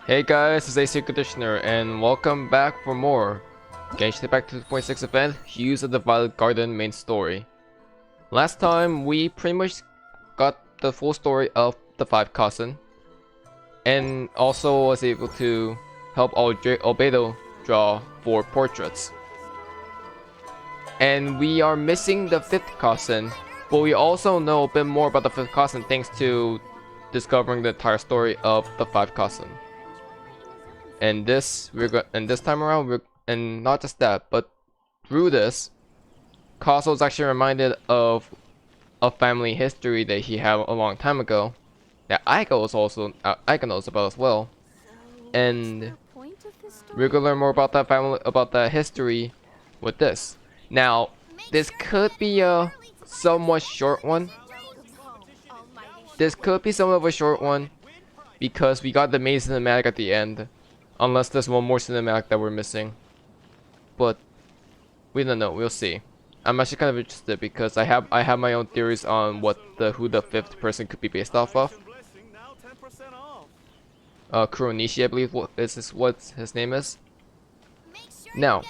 Hey guys, it's ACairconditioner and welcome back for more Genshin Impact 2.6 event, Hues of the Violet Garden main story. Last time we pretty much got the full story of the Five Kasen and also was able to help Albedo draw 4 portraits. And we are missing the 5th Kasen, but we also know a bit more about the 5th Kasen thanks to discovering the entire story of the Five Kasen. And this time around, and not just that, but through this, Kaso is actually reminded of a family history that he had a long time ago, that Aika knows about as well. And we're gonna learn more about that family, about that history, with this. Now, this could be a somewhat short one. This could be somewhat of a short one because we got the main cinematic at the end. Unless there's one more cinematic that we're missing. But we don't know, we'll see. I'm actually kind of interested because I have my own theories on who the 5th person could be based off of. Kuronishi, I believe what his name is. Now,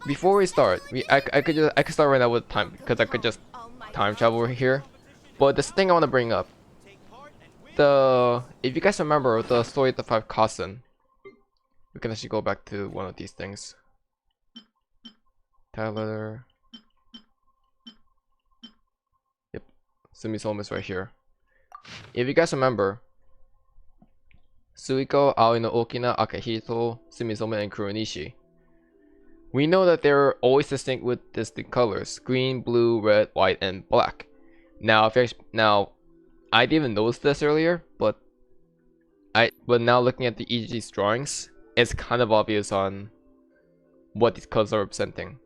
before we start, I could start right now with time because I could just time travel over here. But this thing I want to bring up, if you guys remember the story of the Five Kasen, we can actually go back to one of these things. Tag letter. Yep, Sumisome is right here. If you guys remember, Suiko, Aoi no Okina, Akihito, Sumisome, and Kuronishi. We know that they're always distinct with distinct colors: green, blue, red, white, and black. Now, I didn't even notice this earlier, but now looking at the EG's drawings, it's kind of obvious on what these colors are representing.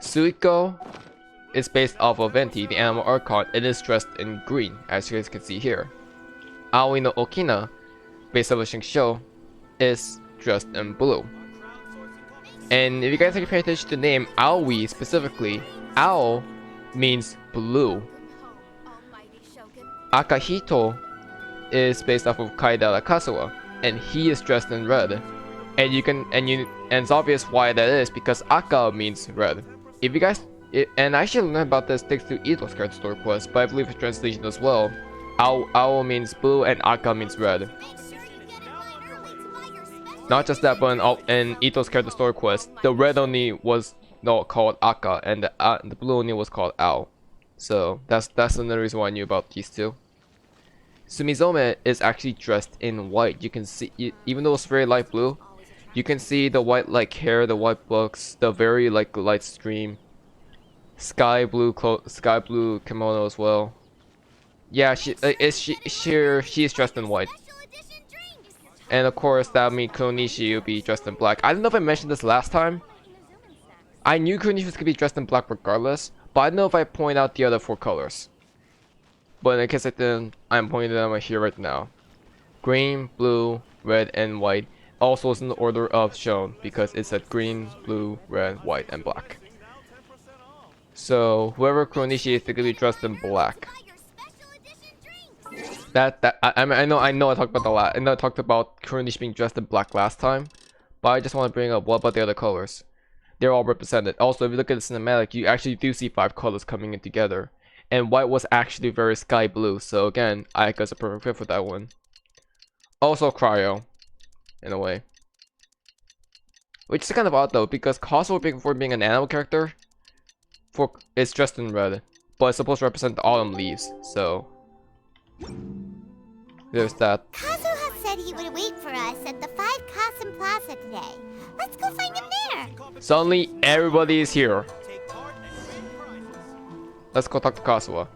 Suiko is based off of Venti, the animal archon, and is dressed in green, as you guys can see here. Aoi no Okina, based off of Shinsho, is dressed in blue. And if you guys are paying attention to the name, Aoi specifically, Ao means blue. Akihito is based off of Kaedehara Clan, and he is dressed in red. And it's obvious why that is, because Aka means red. If you guys, and I should learn about this thanks to Ito's character story quest, but I believe it's translation as well. Ao means blue and Aka means red. Not just that, but in Ito's character story quest, the red only was not called Aka, and the blue only was called Ao. So that's another reason why I knew about these two. Sumisome is actually dressed in white. You can see, even though it's very light blue, you can see the white like hair, the white books, the very like light stream, sky blue kimono as well. Yeah, she's dressed in white. And of course that means Kuronishi will be dressed in black. I don't know if I mentioned this last time. I knew Kuronishi was gonna be dressed in black regardless, but I don't know if I point out the other 4 colors. But in case I didn't, I'm pointing them right here right now. Green, blue, red, and white. Also is in the order of shown because it said green, blue, red, white, and black. So whoever Kuronishi is, they're gonna be dressed in black. I know I talked about I talked about Kuronishi being dressed in black last time, but I just want to bring up, what about the other colors? They're all represented. Also, if you look at the cinematic, you actually do see 5 colors coming in together. And white was actually very sky blue, so again, Aika's a perfect fit for that one. Also Cryo, in a way. Which is kind of odd though, because Kaso, for being an animal character, is dressed in red, but it's supposed to represent the autumn leaves, so there's that. Kazu has said he would wait for us at the Five Kasen Plaza today. Let's go find him there. Suddenly, everybody is here. Let's go talk to Kazuha.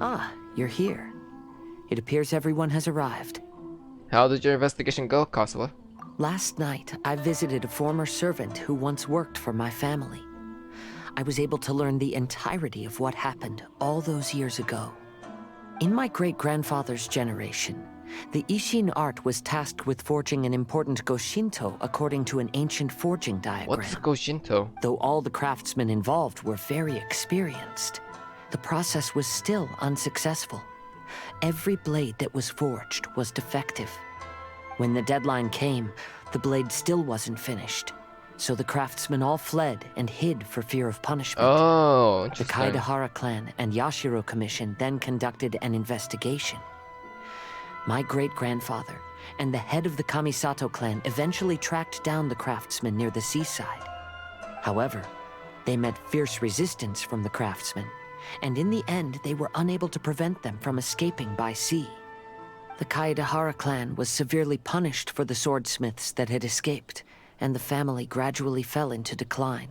Ah, you're here. It appears everyone has arrived. How did your investigation go, Kazuha? Last night, I visited a former servant who once worked for my family. I was able to learn the entirety of what happened all those years ago. In my great-grandfather's generation, the Ishin art was tasked with forging an important Goshinto according to an ancient forging diagram. What's Goshinto? Though all the craftsmen involved were very experienced, the process was still unsuccessful. Every blade that was forged was defective. When the deadline came, the blade still wasn't finished. So the craftsmen all fled and hid for fear of punishment. Oh, The interesting. Kaedehara Clan and Yashiro Commission then conducted an investigation. My great-grandfather and the head of the Kamisato Clan eventually tracked down the craftsmen near the seaside. However, they met fierce resistance from the craftsmen, and in the end they were unable to prevent them from escaping by sea. The Kaedehara Clan was severely punished for the swordsmiths that had escaped, and the family gradually fell into decline.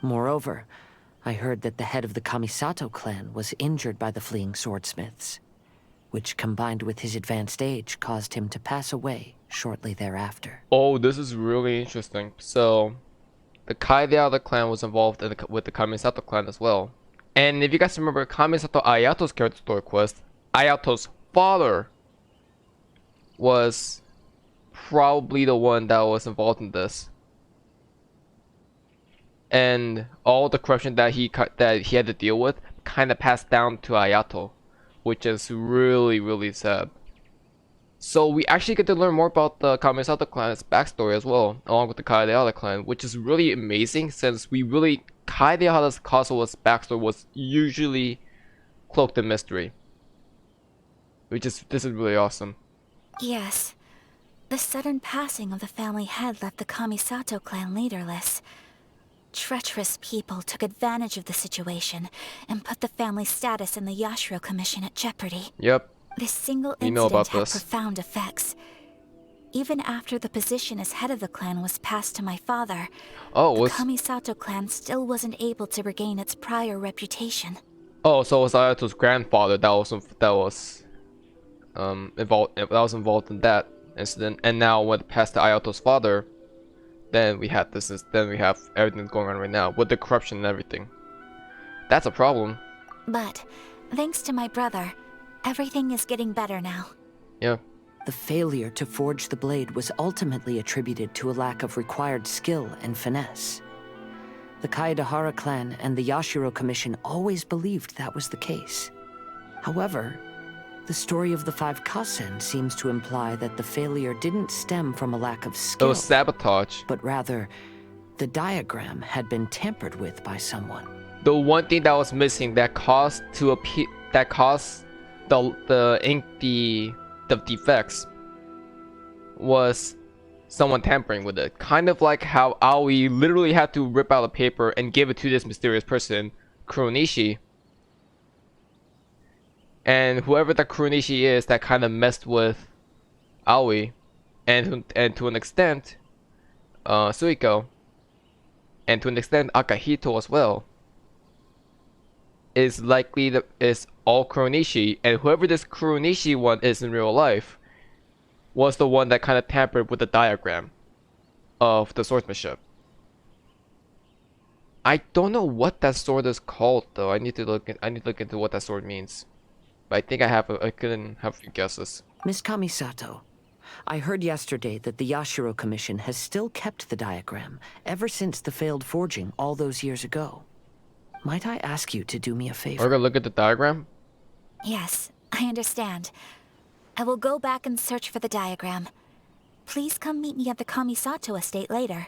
Moreover, I heard that the head of the Kamisato Clan was injured by the fleeing swordsmiths, which combined with his advanced age caused him to pass away shortly thereafter. Oh, this is really interesting. So, the Kaedehara Clan was involved with the Kamisato Clan as well. And if you guys remember Kamisato Ayato's character story quest, Ayato's father was probably the one that was involved in this. And all the corruption that he had to deal with kind of passed down to Ayato, which is really, really sad. So we actually get to learn more about the Kamisato Clan's backstory as well, along with the Kaedehara Clan, which is really amazing since Kaedehara's Kazuha's backstory was usually cloaked in mystery. This is really awesome. Yes. The sudden passing of the family head left the Kamisato clan leaderless. Treacherous people took advantage of the situation and put the family's status in the Yashiro Commission at jeopardy. Yep. This single We know incident about had this. profound effects. Even after the position as head of the clan was passed to my father, the Kamisato clan still wasn't able to regain its prior reputation. Oh, so it was Ayato's grandfather that was involved in that incident, and now when it passed to Ayato's father, then we have everything going on right now with the corruption and everything. That's a problem. But thanks to my brother, everything is getting better now. Yeah. The failure to forge the blade was ultimately attributed to a lack of required skill and finesse. The Kaedehara Clan and the Yashiro Commission always believed that was the case. However, the story of the Five Kasen seems to imply that the failure didn't stem from a lack of skill. It was sabotage. But rather, the diagram had been tampered with by someone. The one thing that was missing that caused the defects was someone tampering with it. Kind of like how Aoi literally had to rip out a paper and give it to this mysterious person, Kuronishi. And whoever that Kuronishi is that kind of messed with Aoi, and to an extent, Suiko, and to an extent Akahito as well, is all Kuronishi, and whoever this Kuronishi one is in real life was the one that kind of tampered with the diagram of the swordsmanship. I don't know what that sword is called though. I need to look into what that sword means. But I think I couldn't have a few guesses. Miss Kamisato, I heard yesterday that the Yashiro Commission has still kept the diagram ever since the failed forging all those years ago. Might I ask you to do me a favor? We're gonna look at the diagram? Yes, I understand. I will go back and search for the diagram. Please come meet me at the Kamisato estate later.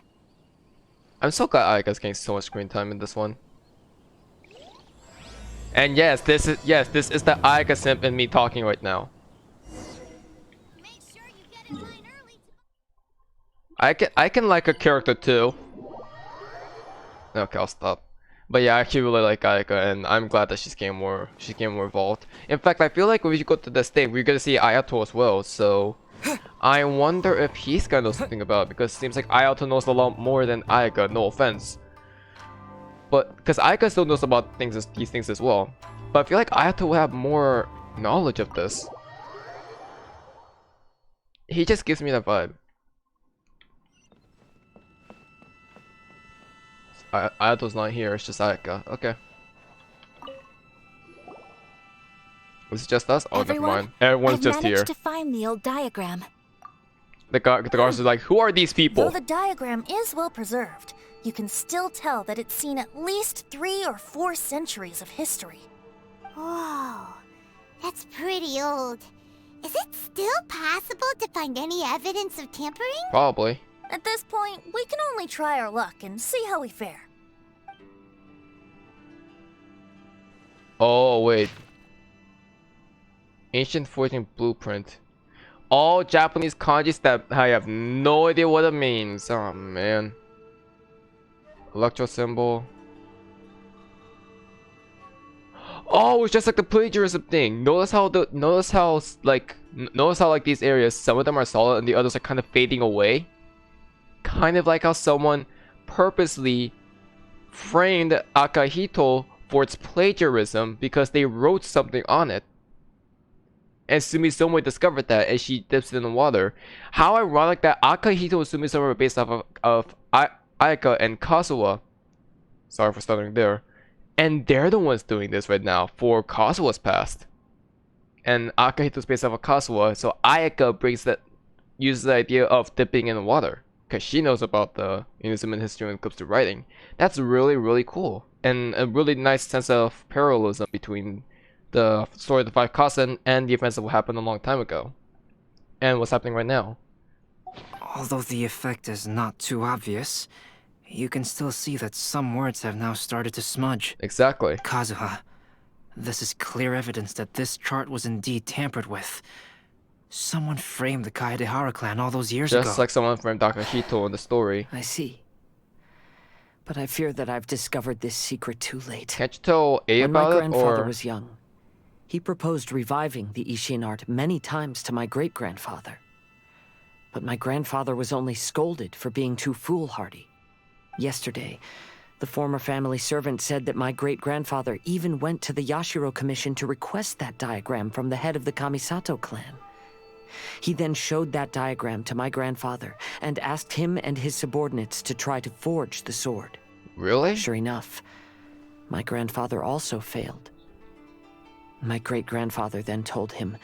I'm so glad Ayaka's getting so much screen time in this one. And yes, this is the Ayaka simp in me talking right now. Make sure you get in line early. I can like a character too. Okay, I'll stop. But yeah, I actually really like Ayaka, and I'm glad that she's getting more involved. In fact, I feel like when we go to the state, we're gonna see Ayato as well. So I wonder if he's gonna know something about it, because it seems like Ayato knows a lot more than Ayaka. No offense, but because Ayaka still knows about these things as well. But I feel like Ayato will have more knowledge of this. He just gives me that vibe. Ayato's not here, it's just Ayaka. Okay. Is it just us? Oh, never mind. Everyone's just I've here. managed to find the old diagram. The guards are like, who are these people? Though the diagram is well preserved, you can still tell that it's seen at least 3 or 4 centuries of history. Whoa. That's pretty old. Is it still possible to find any evidence of tampering? Probably. At this point, we can only try our luck and see how we fare. Oh, wait. Ancient forging blueprint. All Japanese kanjis that I have no idea what it means. Oh, man. Electro symbol. Oh, it's just like the plagiarism thing. Notice how like these areas, some of them are solid and the others are kind of fading away. Kind of like how someone purposely framed Akahito for its plagiarism because they wrote something on it. And Sumisomo discovered that and she dips it in the water. How ironic that Akahito and Sumisomo are based off of Ayaka and Kazuha. Sorry for stuttering there. And they're the ones doing this right now for Kazuha's past. And Akahito's based off of Kazuha, so Ayaka uses the idea of dipping in the water. Because she knows about the Inazuma history when it comes to writing. That's really, really cool. And a really nice sense of parallelism between the story of the Five Kasen and the events that happened a long time ago. And what's happening right now. Although the effect is not too obvious, you can still see that some words have now started to smudge. Exactly. Kazuha, this is clear evidence that this chart was indeed tampered with. Someone framed the Kaedehara Clan all those years ago. Just like someone framed Akahito in the story. I see. But I fear that I've discovered this secret too late. Can't you tell A When about my it, grandfather or...? was young, he proposed reviving the Ishin art many times to my great-grandfather. But my grandfather was only scolded for being too foolhardy. Yesterday, the former family servant said that my great-grandfather even went to the Yashiro Commission to request that diagram from the head of the Kamisato Clan. He then showed that diagram to my grandfather and asked him and his subordinates to try to forge the sword. Really? Sure enough, my grandfather also failed. My great-grandfather then told him,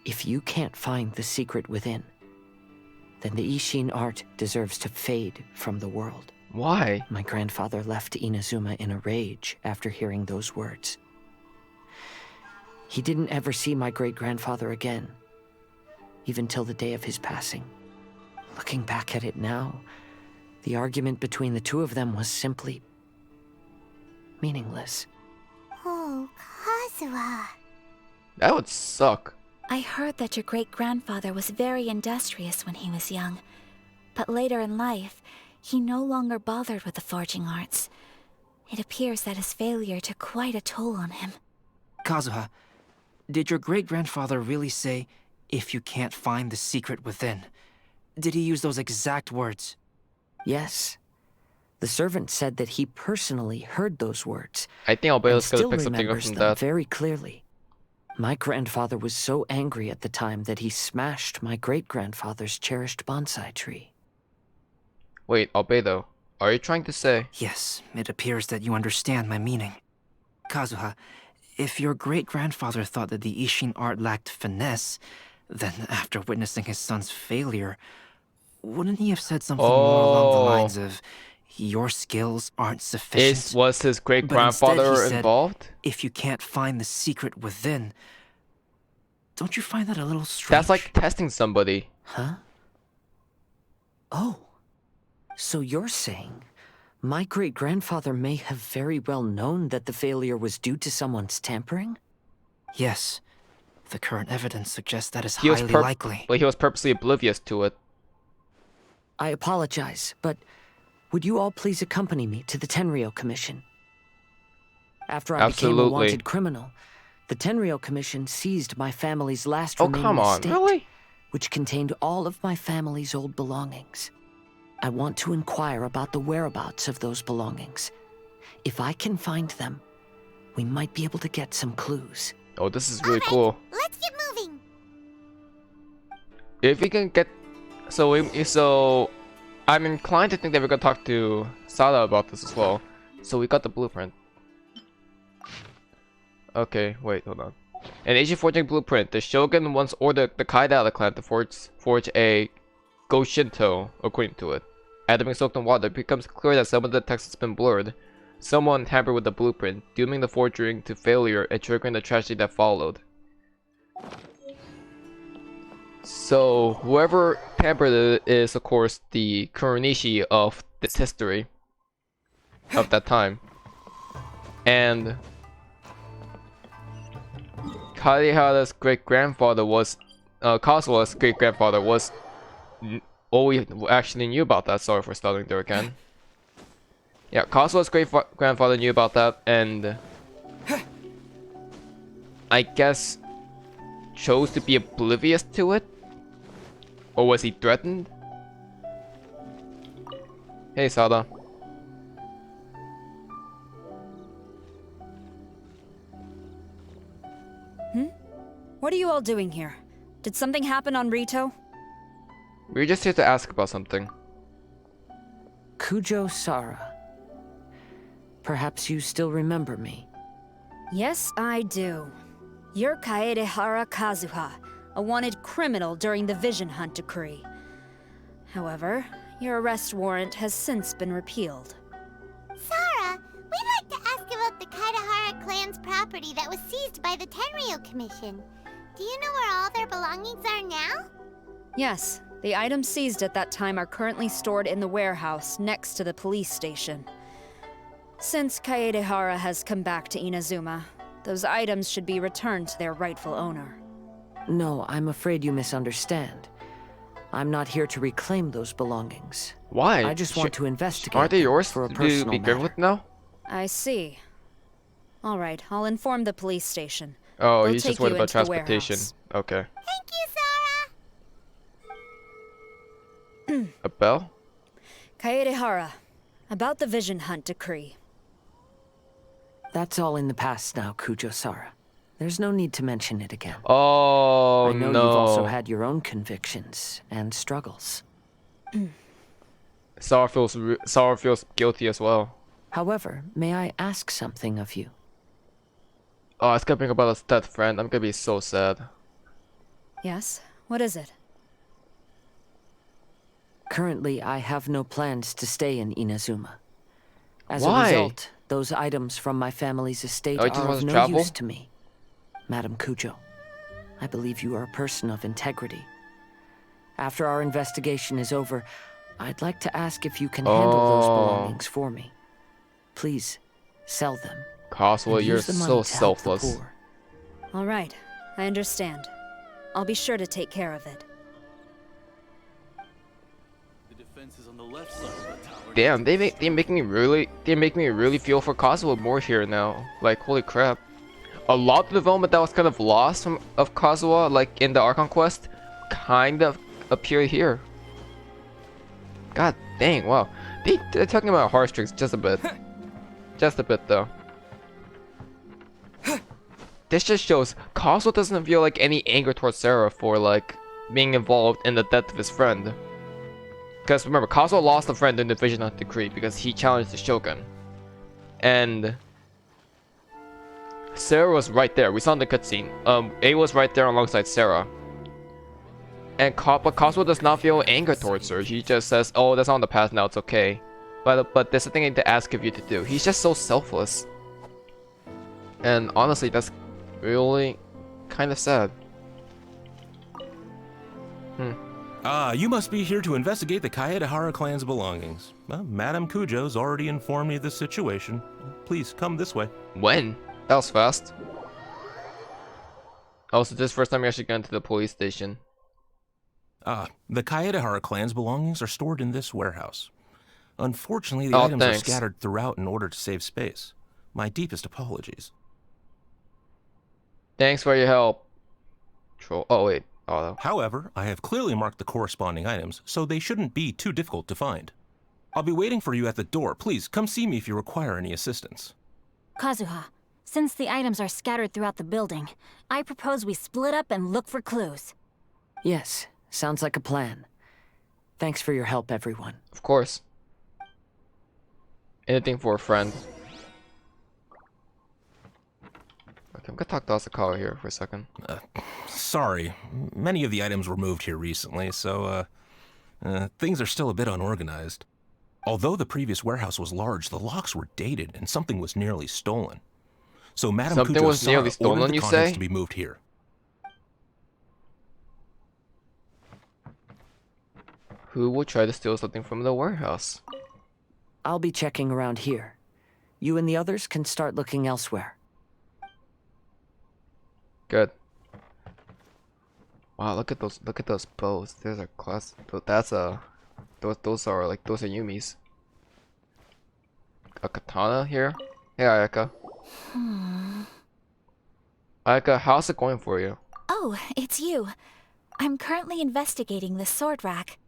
if you can't find the secret within, then the Ishin art deserves to fade from the world. Why? My grandfather left Inazuma in a rage after hearing those words. He didn't ever see my great-grandfather again, even till the day of his passing. Looking back at it now, the argument between the two of them was simply meaningless. Oh, Kazuha. That would suck. I heard that your great-grandfather was very industrious when he was young, but later in life, he no longer bothered with the forging arts. It appears that his failure took quite a toll on him. Kazuha, did your great-grandfather really say, if you can't find the secret within? Did he use those exact words? Yes. The servant said that he personally heard those words. I think and Albedo's gonna still pick something up remembers from them that. very clearly. My grandfather was so angry at the time that he smashed my great-grandfather's cherished bonsai tree. Wait, Albedo, are you trying to say... Yes, it appears that you understand my meaning. Kazuha, if your great-grandfather thought that the Ishin art lacked finesse, then after witnessing his son's failure, wouldn't he have said something more along the lines of, your skills aren't sufficient? Was his But instead great-grandfather he said, involved? if you can't find the secret within, don't you find that a little strange? That's like testing somebody. Huh? Oh. So you're saying my great-grandfather may have very well known that the failure was due to someone's tampering? Yes. The current evidence suggests that is He was highly likely. But he was purposely oblivious to it. I apologize, but would you all please accompany me to the Tenryou Commission? After I became a Absolutely. wanted criminal, the Tenryou Commission seized my family's last Oh, remaining come on, estate, really? which contained all of my family's old belongings. I want to inquire about the whereabouts of those belongings. If I can find them, we might be able to get some clues. Oh, this is really Alright, cool. Let's get moving. If we can get... So I'm inclined to think that we're gonna talk to Sada about this as well. So we got the blueprint. Okay, wait, hold on. An ancient forging blueprint. The Shogun once ordered the Kaedehara Clan to forge a Goshinto, according to it. After being soaked in water, it becomes clear that some of the text has been blurred. Someone tampered with the blueprint, dooming the forgery to failure and triggering the tragedy that followed. So whoever tampered it is, of course, the Kuronishi of this history of that time, and Kaedehara's great-grandfather was Kazuha's great-grandfather was all we actually knew about that. Sorry for starting there again. Yeah, Kazuha's great-grandfather knew about that, and I guess chose to be oblivious to it? Or was he threatened? Hey, Sada. What are you all doing here? Did something happen on Rito? We're just here to ask about something. Kujo Sara. Perhaps you still remember me. Yes, I do. You're Kaedehara Kazuha, a wanted criminal during the Vision Hunt decree. However, your arrest warrant has since been repealed. Sarah, we'd like to ask about the Kaedehara Clan's property that was seized by the Tenryou Commission. Do you know where all their belongings are now? Yes, the items seized at that time are currently stored in the warehouse next to the police station. Since Kaedehara has come back to Inazuma, those items should be returned to their rightful owner. No, I'm afraid you misunderstand. I'm not here to reclaim those belongings. Why? I just want to investigate Aren't they them yours for a to personal be good matter. with now? I see. All right, I'll inform the police station. Oh, They'll he's take just worried you about into the transportation. warehouse. Okay. Thank you, Sarah! A bell? Kaedehara, about the Vision Hunt decree. That's all in the past now, Kujo Sara. There's no need to mention it again. Oh, I know no. you've also had your own convictions and struggles. Sarah feels guilty as well. However, may I ask something of you? Oh, it's gonna bring about a dead friend. I'm gonna be so sad. Yes? What is it? Currently, I have no plans to stay in Inazuma. As Why? a result, those items from my family's estate Oh, you just are want of to no travel? use to me. Madam Kujo, I believe you are a person of integrity. After our investigation is over, I'd like to ask if you can handle those belongings for me. Please, sell them. Kazuha, and you're use the money so to help the selfless. poor. All right, I understand. I'll be sure to take care of it. The defense is on the left side of the tower. Damn, they make me really feel for Kazuha more here now. Like, holy crap. A lot of development that was kind of lost of Kazuha, like in the Archon quest, kind of appeared here. God dang, wow. They're talking about heartstrings just a bit. Just a bit though. This just shows Kazuha doesn't feel like any anger towards Sarah for like being involved in the death of his friend. Because remember, Kazuha lost a friend in the Vision Hunt decree because he challenged the Shogun. And Sarah was right there. We saw in the cutscene. A was right there alongside Sarah. And but Kazuha does not feel anger towards her. He just says, "Oh, that's on the past now. It's okay." But there's something I need to ask of you to do. He's just so selfless. And honestly, that's really kind of sad. You must be here to investigate the Kaedehara Clan's belongings. Well, Madame Kujo's already informed me of the situation. Please, come this way. When? That was fast. Oh, so this is the first time we actually got into the police station. The Kaedehara Clan's belongings are stored in this warehouse. Unfortunately, the Oh, items thanks. are scattered throughout in order to save space. My deepest apologies. Thanks for your help. Troll. Oh wait. Oh. However, I have clearly marked the corresponding items, so they shouldn't be too difficult to find. I'll be waiting for you at the door. Please, come see me if you require any assistance. Kazuha, since the items are scattered throughout the building, I propose we split up and look for clues. Yes, sounds like a plan. Thanks for your help, everyone. Of course. Anything for a friend. Okay, I'm gonna talk to Asakawa here for a second. Sorry, many of the items were moved here recently, so, things are still a bit unorganized. Although the previous warehouse was large, the locks were dated and something was nearly stolen. So Madame Something Kujo was nearly Sara ordered stolen, the you contents say? to be moved here. Who will try to steal something from the warehouse? I'll be checking around here. You and the others can start looking elsewhere. Good. Wow, look at those bows. There's a class. That's a. Those are Yumi's. A katana here. Hey Ayaka. Ayaka, how's it going for you? Oh, it's you. I'm currently investigating the sword rack.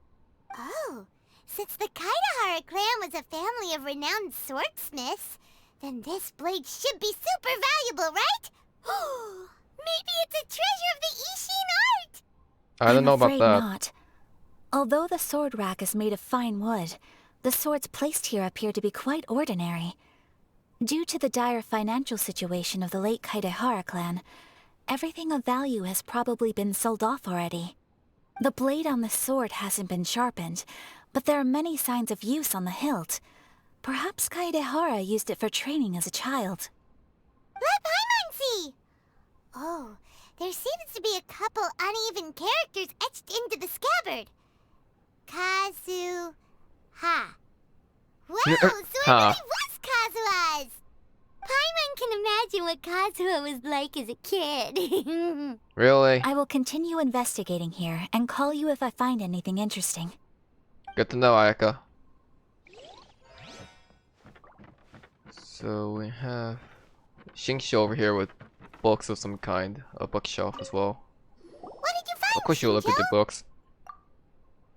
Oh, since the Kaedehara Clan was a family of renowned swordsmiths, then this blade should be super valuable, right? Maybe it's a treasure of the Ishin art! I don't know about I'm that. afraid not. Although the sword rack is made of fine wood, the swords placed here appear to be quite ordinary. Due to the dire financial situation of the late Kaedehara Clan, everything of value has probably been sold off already. The blade on the sword hasn't been sharpened, but there are many signs of use on the hilt. Perhaps Kaedehara used it for training as a child. Let Paimon see! Oh, there seems to be a couple uneven characters etched into the scabbard. Kazuha. Wow, so it really was Kazuha's! Paimon can imagine what Kazuha was like as a kid. Really? I will continue investigating here and call you if I find anything interesting. Good to know, Ayaka. So we have Xingxi over here with books of some kind, a bookshelf as well. What did you find, Of course, you'll look at the books.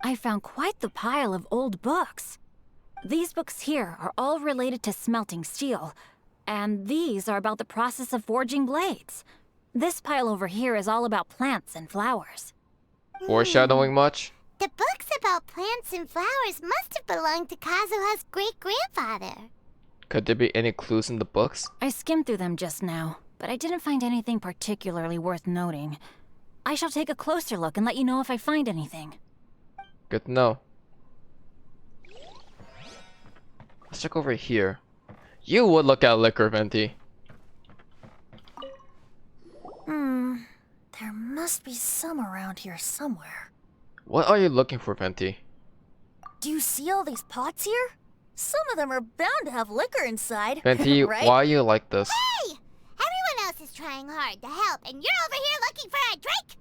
I found quite the pile of old books. These books here are all related to smelting steel, and these are about the process of forging blades. This pile over here is all about plants and flowers. Foreshadowing much? The books about plants and flowers must have belonged to Kazuha's great-grandfather. Could there be any clues in the books? I skimmed through them just now, but I didn't find anything particularly worth noting. I shall take a closer look and let you know if I find anything. Good to know. Let's check over here. You would look at liquor, Venti. There must be some around here somewhere. What are you looking for, Venti? Do you see all these pots here? Some of them are bound to have liquor inside. Venti, right? why are you like this? Hey! Everyone else is trying hard to help, and you're over here looking for a drink?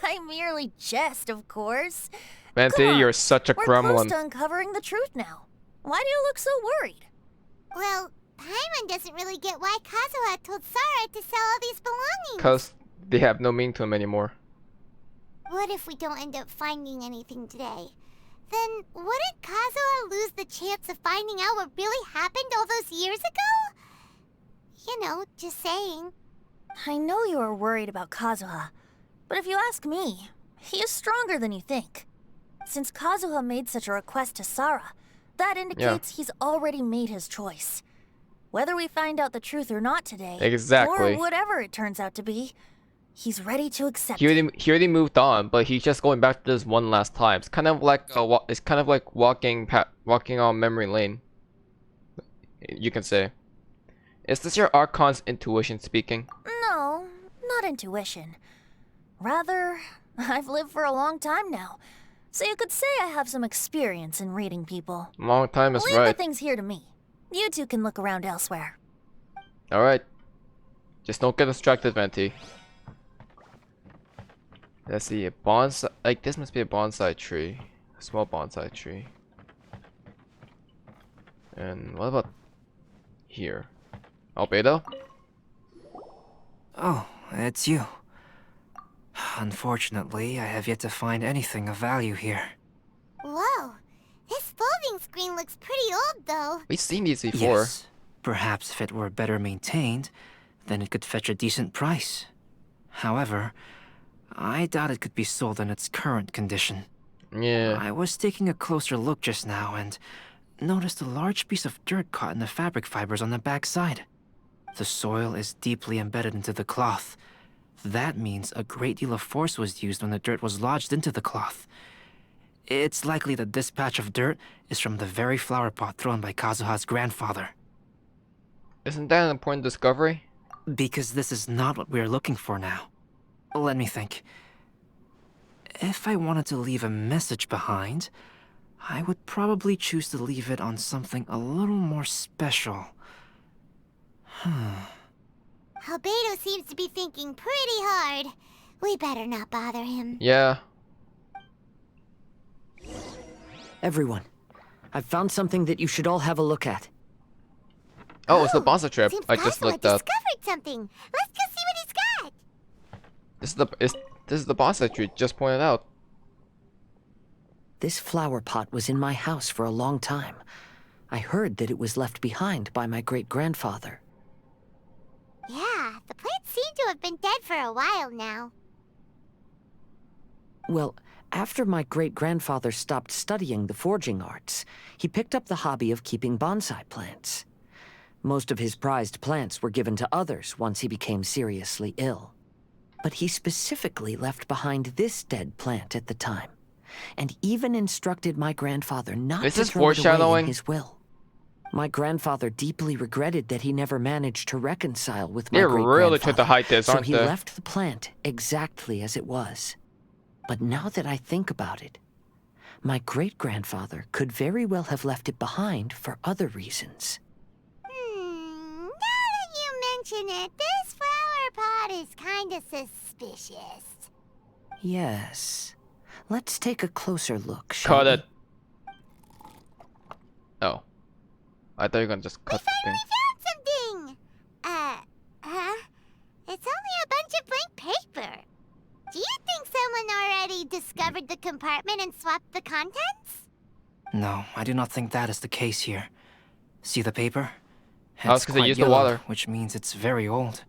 I merely jest, of course. Venti, Come on, you're such a we're close gremlin. to uncovering the truth now. Why do you look so worried? Well, Paimon doesn't really get why Kazuha told Sara to sell all these belongings. Because they have no meaning to him anymore. What if we don't end up finding anything today? Then wouldn't Kazuha lose the chance of finding out what really happened all those years ago? You know, just saying. I know you are worried about Kazuha, but if you ask me, he is stronger than you think. Since Kazuha made such a request to Sara, that indicates he's already made his choice. Whether we find out the truth or not today, Exactly. or whatever it turns out to be, he's ready to accept He it. already moved on, but he's just going back to this one last time. It's kind of like walking on memory lane. You can say. Is this your Archon's intuition speaking? No, not intuition. Rather, I've lived for a long time now, so you could say I have some experience in reading people. Long time is Leave right. the things here to me. You two can look around elsewhere. Alright. Just don't get distracted, Venti. Let's see, a bonsai. Like, this must be a bonsai tree. A small bonsai tree. And what about here? Albedo? Oh, it's you. Unfortunately, I have yet to find anything of value here. Whoa, this folding screen looks pretty old though. We've seen these before. Yes. Perhaps if it were better maintained, then it could fetch a decent price. However, I doubt it could be sold in its current condition. Yeah. I was taking a closer look just now and noticed a large piece of dirt caught in the fabric fibers on the back side. The soil is deeply embedded into the cloth. That means a great deal of force was used when the dirt was lodged into the cloth. It's likely that this patch of dirt is from the very flower pot thrown by Kazuha's grandfather. Isn't that an important discovery? Because this is not what we are looking for now. Let me think. If I wanted to leave a message behind, I would probably choose to leave it on something a little more special. Albedo seems to be thinking pretty hard. We better not bother him. Yeah. Everyone, I've found something that you should all have a look at. Oh, it's the Bonza trip. Seems I just Kazuha looked up. discovered something. Let's go see what he's got. This is the Bonza tree just pointed out. This flower pot was in my house for a long time. I heard that it was left behind by my great-grandfather. Yeah, the plants seem to have been dead for a while now. Well, after my great-grandfather stopped studying the forging arts, he picked up the hobby of keeping bonsai plants. Most of his prized plants were given to others once he became seriously ill. But he specifically left behind this dead plant at the time, and even instructed my grandfather not This to is throw it away foreshadowing. in his will. My grandfather deeply regretted that he never managed to reconcile with my They great-grandfather. really tried to hide this, so aren't he they? left the plant exactly as it was. But now that I think about it, my great-grandfather could very well have left it behind for other reasons. Now that you mention it, this flower pot is kinda suspicious. Yes. Let's take a closer look, shall Cut we? it. Oh. I thought you were gonna just cut the thing. We found something! It's only a bunch of blank paper. Do you think someone already discovered the compartment and swapped the contents? No, I do not think that is the case here. See the paper? Oh, it's It's 'cause they quite used the yellow, water. which means it's very old.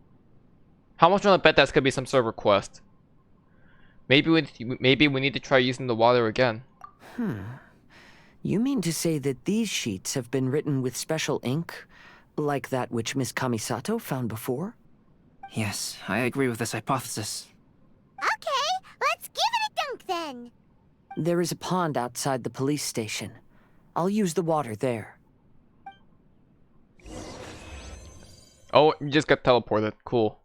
How much wanna bet that's gonna be some sort of request? Maybe we need to try using the water again. You mean to say that these sheets have been written with special ink, like that which Miss Kamisato found before? Yes, I agree with this hypothesis. Okay, let's give it a dunk then. There is a pond outside the police station. I'll use the water there. Oh, you just got teleported. Cool.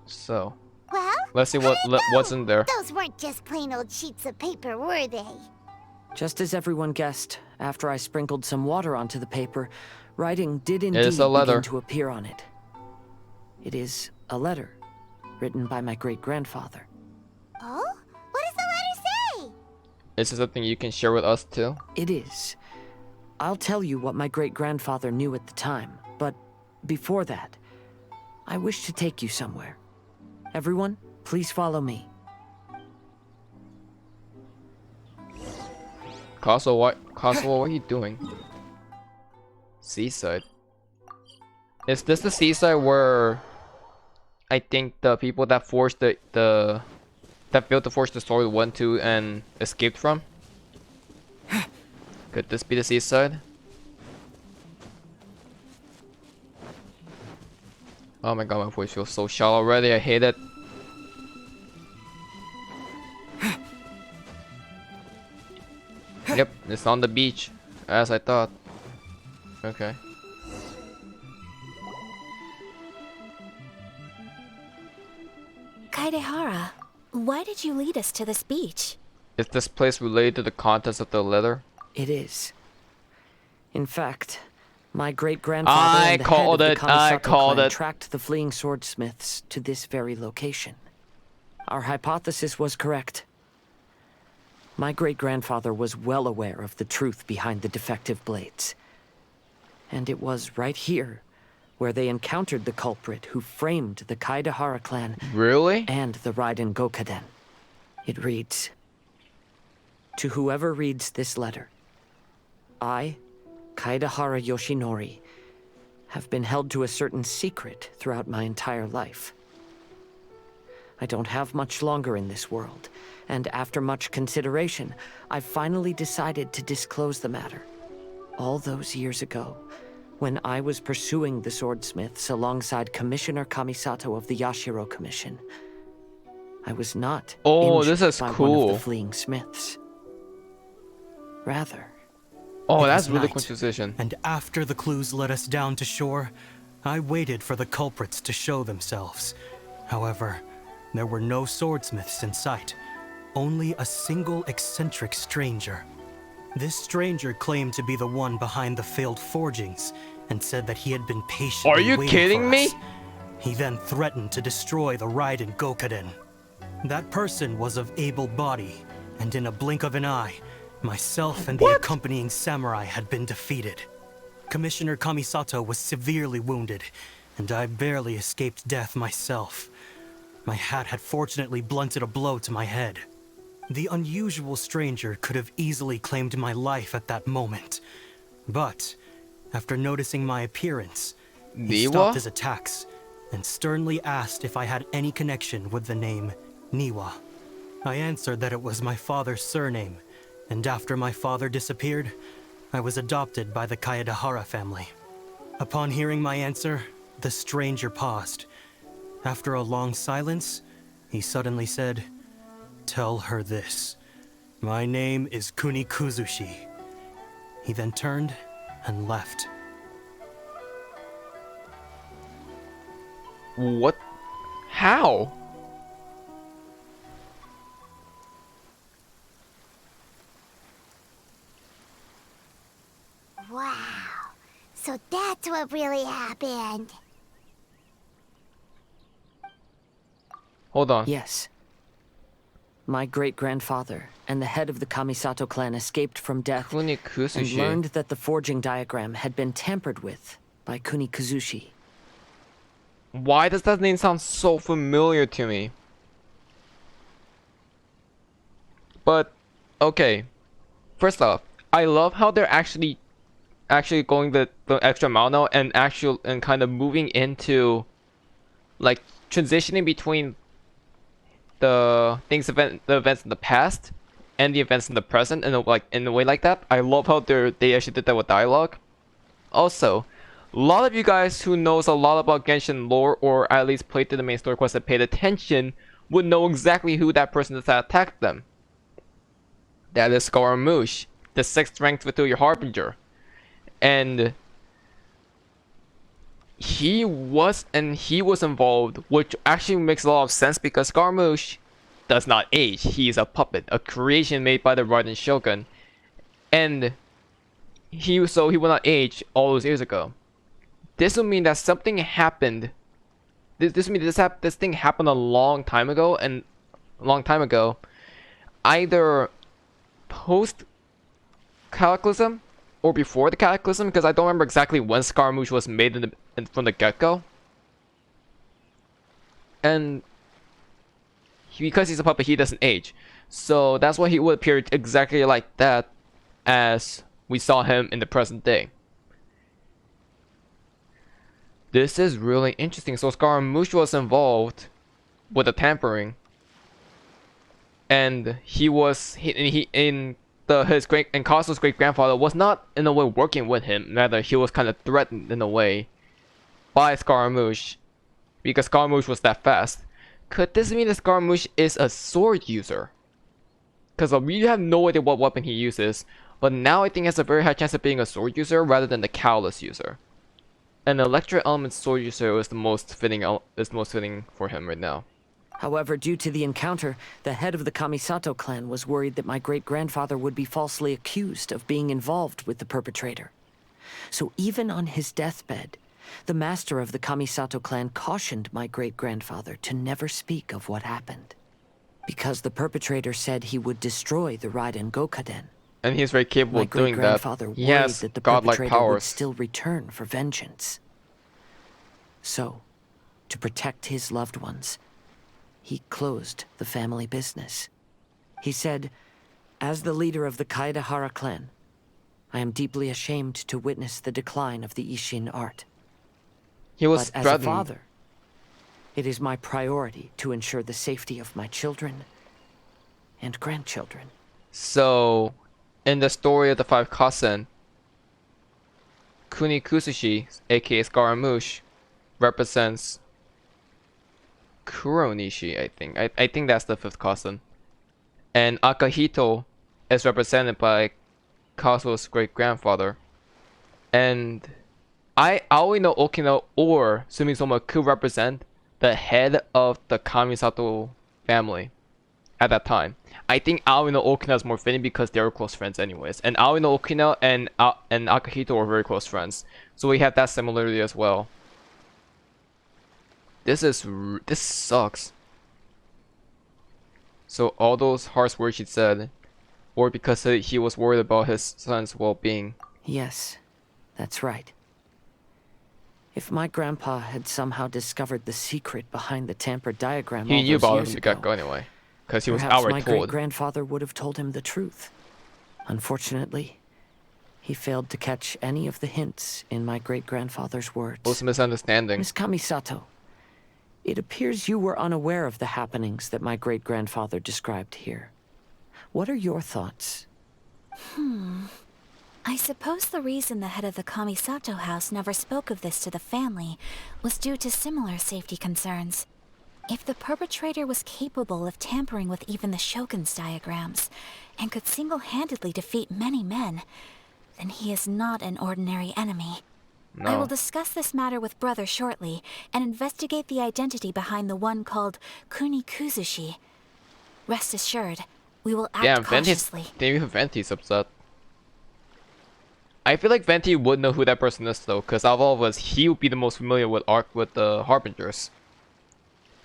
So, Well, let's see how did it what's go? in there. Those weren't just plain old sheets of paper, were they? Just as everyone guessed, after I sprinkled some water onto the paper, writing did indeed is a letter. begin to appear on it. It is a letter, written by my great-grandfather. Oh? What does the letter say? Is this something you can share with us too? It is. I'll tell you what my great-grandfather knew at the time, but before that, I wish to take you somewhere. Everyone, please follow me. Kazuha, what are you doing? Seaside. Is this the seaside where I think the people that forged that built the Forge the Sword went to and escaped from? Could this be the seaside? Oh my god, my voice feels so shallow already. I hate it. Yep, it's on the beach, as I thought. Okay. Kaedehara, why did you lead us to this beach? Is this place related to the contents of the letter? It is. In fact, my great-grandfather I and the called head it, of the I Kamisato called Clan it. tracked the fleeing swordsmiths to this very location. Our hypothesis was correct. My great-grandfather was well aware of the truth behind the defective blades. And it was right here where they encountered the culprit who framed the Kaedehara Clan Really? and the Raiden Gokaden. It reads, "To whoever reads this letter, I, Kaedehara Yoshinori, have been held to a certain secret throughout my entire life. I don't have much longer in this world, and after much consideration, I've finally decided to disclose the matter. All those years ago, when I was pursuing the swordsmiths alongside Commissioner Kamisato of the Yashiro Commission, I was not Oh, injured this is by one of cool. the fleeing smiths. Rather, Oh, It that's was really night, cool decision. And after the clues led us down to shore, I waited for the culprits to show themselves. However, there were no swordsmiths in sight, only a single eccentric stranger. This stranger claimed to be the one behind the failed forgings and said that he had been patiently Are you waiting kidding for me? us. He then threatened to destroy the Raiden Gokaden. That person was of able body, and in a blink of an eye, myself and the accompanying samurai had been defeated. Commissioner Kamisato was severely wounded, and I barely escaped death myself. My hat had fortunately blunted a blow to my head. The unusual stranger could have easily claimed my life at that moment. But, after noticing my appearance, he stopped his attacks and sternly asked if I had any connection with the name Niwa. I answered that it was my father's surname, and after my father disappeared, I was adopted by the Kaedehara family. Upon hearing my answer, the stranger paused. After a long silence, he suddenly said, "Tell her this. My name is Kunikuzushi." He then turned and left. What? How? Wow. So that's what really happened. Hold on. Yes. My great-grandfather and the head of the Kamisato clan escaped from death and Kunikuzushi. learned that the forging diagram had been tampered with by Kunikuzushi. Why does that name sound so familiar to me? But, okay. First off, I love how they're actually going the extra mile now and kind of moving into, like, transitioning between the events in the past and the events in the present in a way like that. I love how they actually did that with dialogue. Also, a lot of you guys who knows a lot about Genshin lore, or at least played through the main story quest and paid attention, would know exactly who that person is that attacked them. That is Scaramouche, the 6th ranked Victoria Harbinger. And he was involved, which actually makes a lot of sense because Scaramouche does not age. He is a puppet, a creation made by the Raiden Shogun. And he will not age all those years ago. This would mean that something happened. This thing happened a long time ago, either post Cataclysm or before the Cataclysm, because I don't remember exactly when Scaramouche was made from the get-go. And because he's a puppet, he doesn't age, so that's why he would appear exactly like that as we saw him in the present day. This is really interesting. So Scaramouche was involved with the tampering, and his Kazu's great grandfather was not in a way working with him. Rather, he was kind of threatened in a way by Scaramouche because Scaramouche was that fast. Could this mean that Scaramouche is a sword user? Because we have no idea what weapon he uses, but now I think he has a very high chance of being a sword user rather than the Cowless user. An electro element sword user is the most fitting for him right now. However, due to the encounter, the head of the Kamisato clan was worried that my great-grandfather would be falsely accused of being involved with the perpetrator. So even on his deathbed, the master of the Kamisato clan cautioned my great-grandfather to never speak of what happened. Because the perpetrator said he would destroy the Raiden Gokaden. And he's very capable of doing that. My great-grandfather worried that the perpetrator would still return for vengeance. So, to protect his loved ones, he closed the family business. He said, "As the leader of the Kaedehara Clan, I am deeply ashamed to witness the decline of the Ishin art. He was But threatened. as a father, it is my priority to ensure the safety of my children and grandchildren." So, in the story of the Five Kasen, Kunikuzushi, aka Scaramouche, represents Kuronishi, I think. I think that's the 5th Kasen. And Akahito is represented by Kazu's great-grandfather. And only know Okina or Sumizoma could represent the head of the Kamisato family at that time. I think Aoi no Okina is more fitting because they were close friends anyways. And Aoi no Okina and Akihito were very close friends. So we have that similarity as well. This sucks. So all those harsh words he said, or because he was worried about his son's well-being. Yes, that's right. If my grandpa had somehow discovered the secret behind the tampered diagram He all knew those about it years from the ago, get-go anyway, because he was perhaps outright my told. great-grandfather would have told him the truth. Unfortunately, he failed to catch any of the hints in my great-grandfather's words. It was a misunderstanding. Miss Kamisato, it appears you were unaware of the happenings that my great-grandfather described here. What are your thoughts? I suppose the reason the head of the Kamisato house never spoke of this to the family was due to similar safety concerns. If the perpetrator was capable of tampering with even the Shogun's diagrams, and could single-handedly defeat many men, then he is not an ordinary enemy. No. I will discuss this matter with Brother shortly, and investigate the identity behind the one called Kunikuzushi. Rest assured, we will act cautiously. Damn, Venti's upset. I feel like Venti would know who that person is though, because out of all of us, he would be the most familiar with the Harbingers.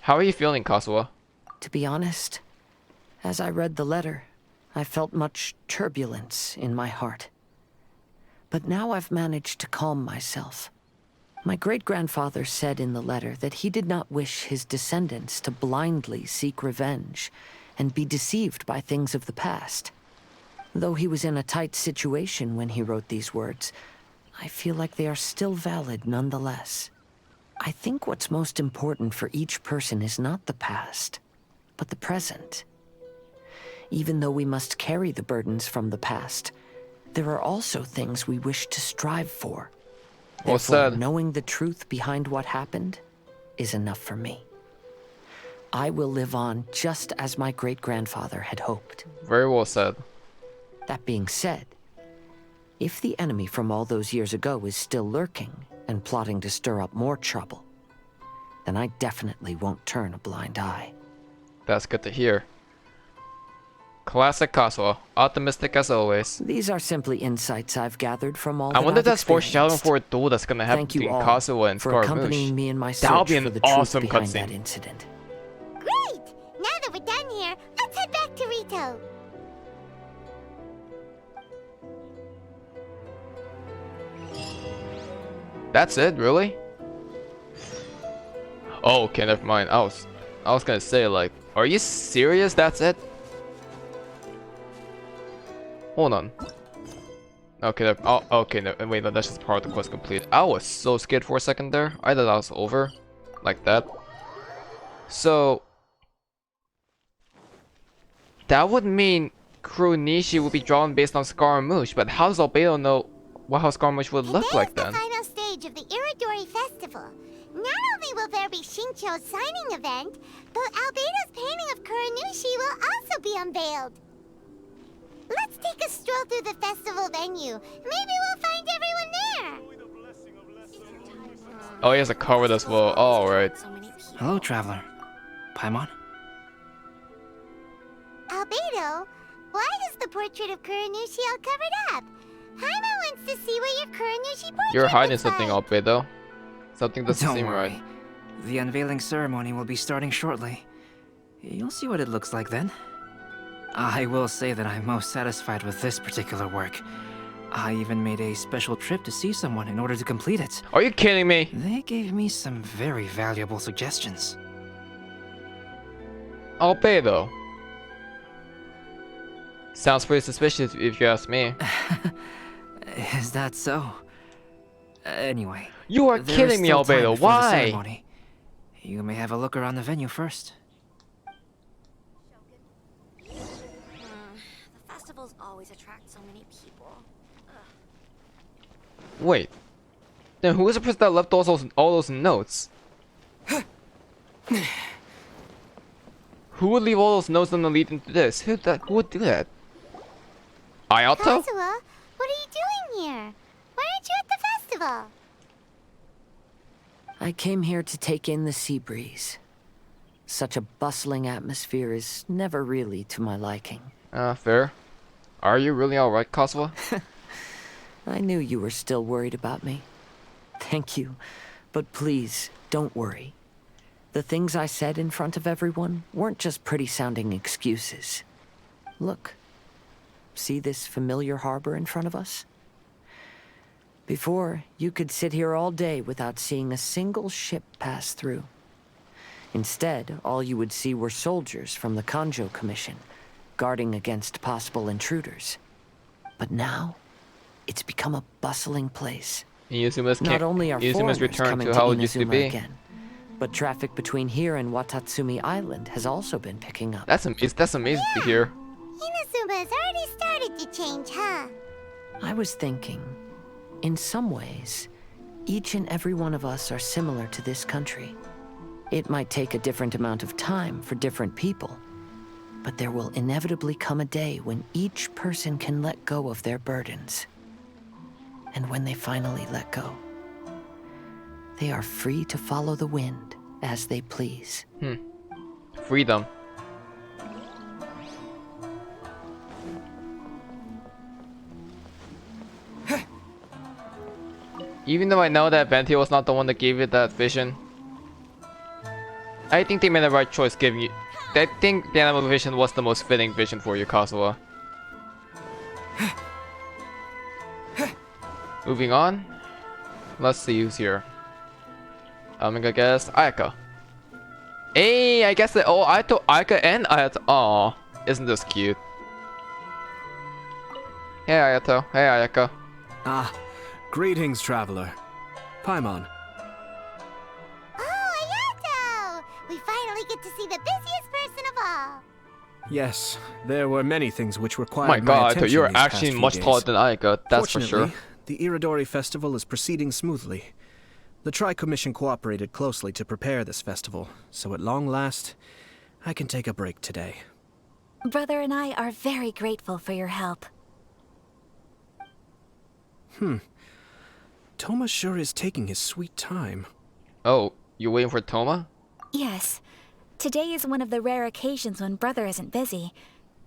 How are you feeling, Kazuha? To be honest, as I read the letter, I felt much turbulence in my heart. But now I've managed to calm myself. My great-grandfather said in the letter that he did not wish his descendants to blindly seek revenge and be deceived by things of the past. Though he was in a tight situation when he wrote these words, I feel like they are still valid nonetheless. I think what's most important for each person is not the past, but the present. Even though we must carry the burdens from the past, there are also things we wish to strive for. Well Therefore, said. knowing the truth behind what happened is enough for me. I will live on just as my great-grandfather had hoped. Very well said. That being said, if the enemy from all those years ago is still lurking and plotting to stir up more trouble, then I definitely won't turn a blind eye. That's good to hear. Classic Kazuha, optimistic as always. These are simply insights I've gathered from all I wonder if that I've that's foreshadowing for a duel that's gonna happen Thank you between all Kazuha and for accompanying Scaramouche. me in my That'll search be for an the truth awesome behind that cutscene. incident. Great! Now that we're done here, let's head back to Rito. That's it, really? Oh, okay, never mind. I was gonna say, like, are you serious? That's it? Hold on. Okay, okay, no, wait, no, that's just part of the quest complete. I was so scared for a second there. I thought that was over, like that. So that would mean Kuronishi would be drawn based on Scaramouche, but how does Albedo know how Scaramouche would look like then? The final stage of the Iridori Festival. Not only will there be Shincho's signing event, but Albedo's painting of Kuronishi will also be unveiled. Let's take a stroll through the festival venue. Maybe we'll find everyone there. Oh, he has a cover as well. Alright. Hello, traveler. Paimon? Albedo, why is the portrait of Kuronishi all covered up? Paimon wants to see what your Kuronishi portrait You're hiding looks something, like. Albedo. Something doesn't Don't seem worry. right. The unveiling ceremony will be starting shortly. You'll see what it looks like then. I will say that I'm most satisfied with this particular work. I even made a special trip to see someone in order to complete it. Are you kidding me? They gave me some very valuable suggestions. Albedo. Sounds pretty suspicious if you ask me. Is that so? Anyway. You are there is kidding me, still time Albedo. before the Why? ceremony. You may have a look around the venue first. The festivals always attract so many people. Wait. Then who was the person that left all those notes? Who would leave all those notes on the lead into this? Who would do that? Ayato? Kazuha, what are you doing here? Why aren't you at the festival? I came here to take in the sea breeze. Such a bustling atmosphere is never really to my liking. Fair. Are you really alright, Kazuha? I knew you were still worried about me. Thank you, but please, don't worry. The things I said in front of everyone weren't just pretty-sounding excuses. Look. See this familiar harbor in front of us? Before, you could sit here all day without seeing a single ship pass through. Instead, all you would see were soldiers from the Kanjo Commission, guarding against possible intruders. But now, it's become a bustling place. Not only are foreigners coming to Inazuma again, but traffic between here and Watatsumi Island has also been picking up. That's amazing to hear. Inazuma has already started to change, huh? I was thinking, in some ways, each and every one of us are similar to this country. It might take a different amount of time for different people, but there will inevitably come a day when each person can let go of their burdens. And when they finally let go, they are free to follow the wind as they please. Freedom. Even though I know that Venti was not the one that gave you that vision, I think they made the right choice giving you... I think the animal vision was the most fitting vision for you, Kazuha. Moving on. Let's see who's here. I'm gonna guess Ayaka. Hey, I guess that... Oh, I thought Ayaka and Ayato... Aw, isn't this cute? Hey, Ayato. Hey, Ayaka. Ah, greetings, traveler. Paimon. Oh, Ayato! We finally get to see the busiest person of all. Yes, there were many things which required My god, attention you're these past actually few much days. taller than Ayaka, that's for Fortunately, sure. the Iridori festival is proceeding smoothly. The Tri-Commission cooperated closely to prepare this festival, so at long last, I can take a break today. Brother and I are very grateful for your help. Toma sure is taking his sweet time. Oh, you waiting for Toma? Yes. Today is one of the rare occasions when Brother isn't busy.